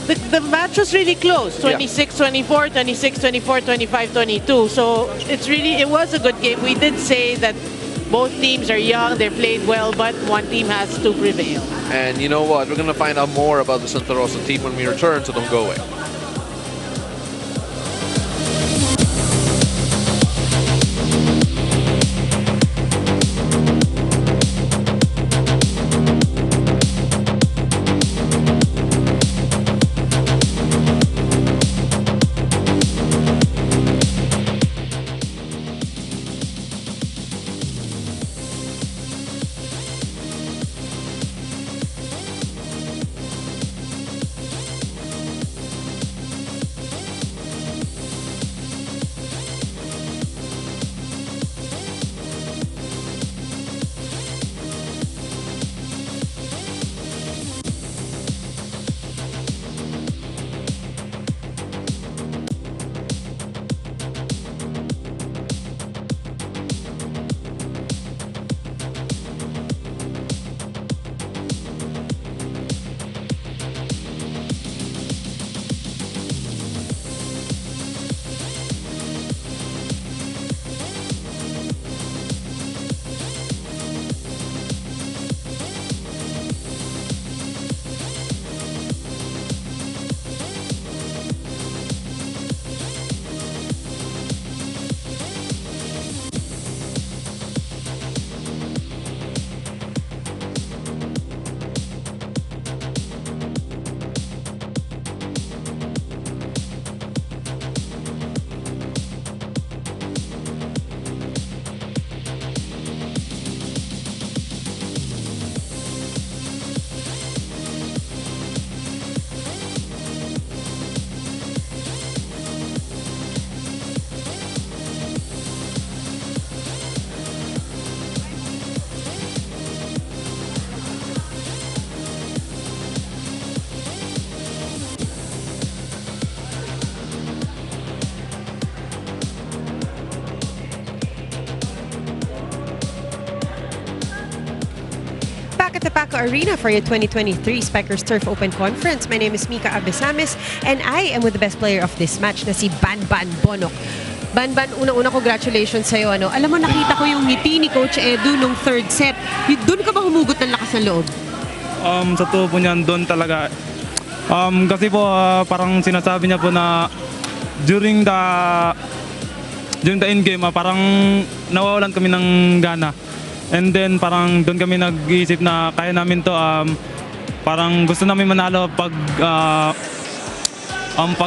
the match was really close. 26-24, 26-24, 25-22. So it was a good game. We did say that both teams are young, they played well, but one team has to prevail. And you know what? We're going to find out more about the Santa Rosa team when we return, so don't go away. at the Paco Arena for your 2023 Spikers Turf Open Conference. My name is Mika Abesamis and I am with the best player of this match na si Banban Bonok. Banban, unang-una congratulations sa'yo. Alam mo, nakita ko yung ngiti ni Coach Edu nung third set. Doon ka ba humugot ng lakas ng loob? Sa totoo po niyan, doon talaga. Kasi po, parang sinasabi niya po na during the end game, parang nawawalan kami ng gana. And then parang doon kami nag-iisip na kaya namin to, parang gusto namin manalo pag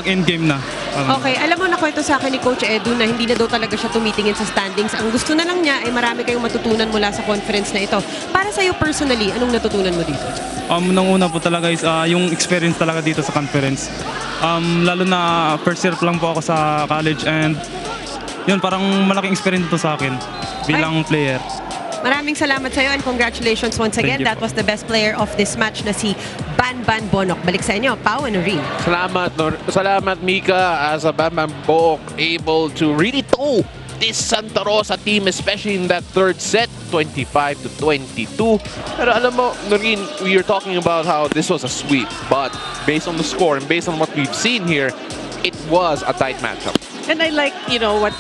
end game na. Okay, alam mo, nakwento sa akin ni Coach Edu na hindi na daw talaga siya tumitingin sa standings. Ang gusto na lang niya ay marami kayong matutunan mula sa conference na ito. Para sa'yo personally, anong natutunan mo dito? Unang-una po talaga is yung experience talaga dito sa conference. Lalo na first year lang po ako sa college and yun, parang malaking experience to sa akin bilang player. Maraming salamat sa iyo and congratulations once again. That was the best player of this match na si Banban Bonok. Balik sa inyo, Pau and Noreen. Salamat Mika, as a Banban Bonok able to really tow this Santa Rosa team, especially in that third set, 25-22. Pero alam mo, Noreen, you're talking about how this was a sweep, but based on the score and based on what we've seen here, it was a tight matchup. And I like, what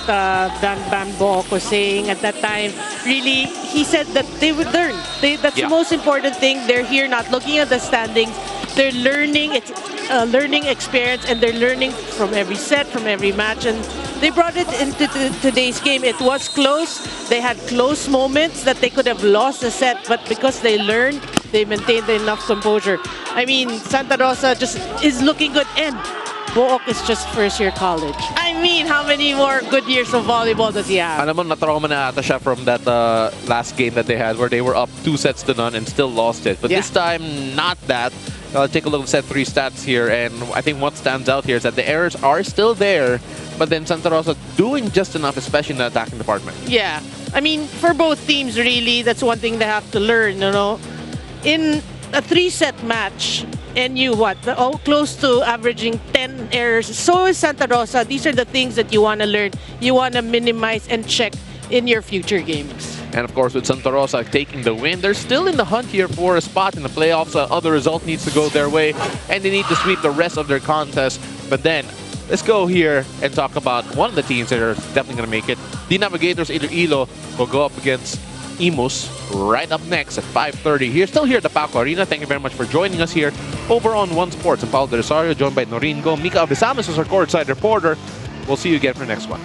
Banban Bonok was saying at that time. Really, he said that they would learn. That's the most important thing. They're here not looking at the standings. They're learning. It's a learning experience, and they're learning from every set, from every match. And they brought it into today's game. It was close. They had close moments that they could have lost the set, but because they learned, they maintained enough composure. I mean, Santa Rosa just is looking good, and Book is just first-year college. I mean, how many more good years of volleyball does he have? Alam mo, na-trauma na ata siya from that last game that they had where they were up 2-0 and still lost it. But this time, not that. Take a look at set 3 stats here, and I think what stands out here is that the errors are still there, but then Santa Rosa doing just enough, especially in the attacking department. Yeah. I mean, for both teams, really, that's one thing they have to learn, In a 3-set match, NU close to averaging 10 errors. So is Santa Rosa. These are the things that you want to learn. You want to minimize and check in your future games. And of course, with Santa Rosa taking the win, they're still in the hunt here for a spot in the playoffs. Other result needs to go their way, and they need to sweep the rest of their contest. But then, let's go here and talk about one of the teams that are definitely going to make it. The Navigators Iloilo will go up against Imus right up next at 5:30. Still here at the Paco Arena. Thank you very much for joining us here over on One Sports. I'm Paul De Rosario, joined by Noreen Go. Mika Abesamis is our courtside reporter. We'll see you again for the next one.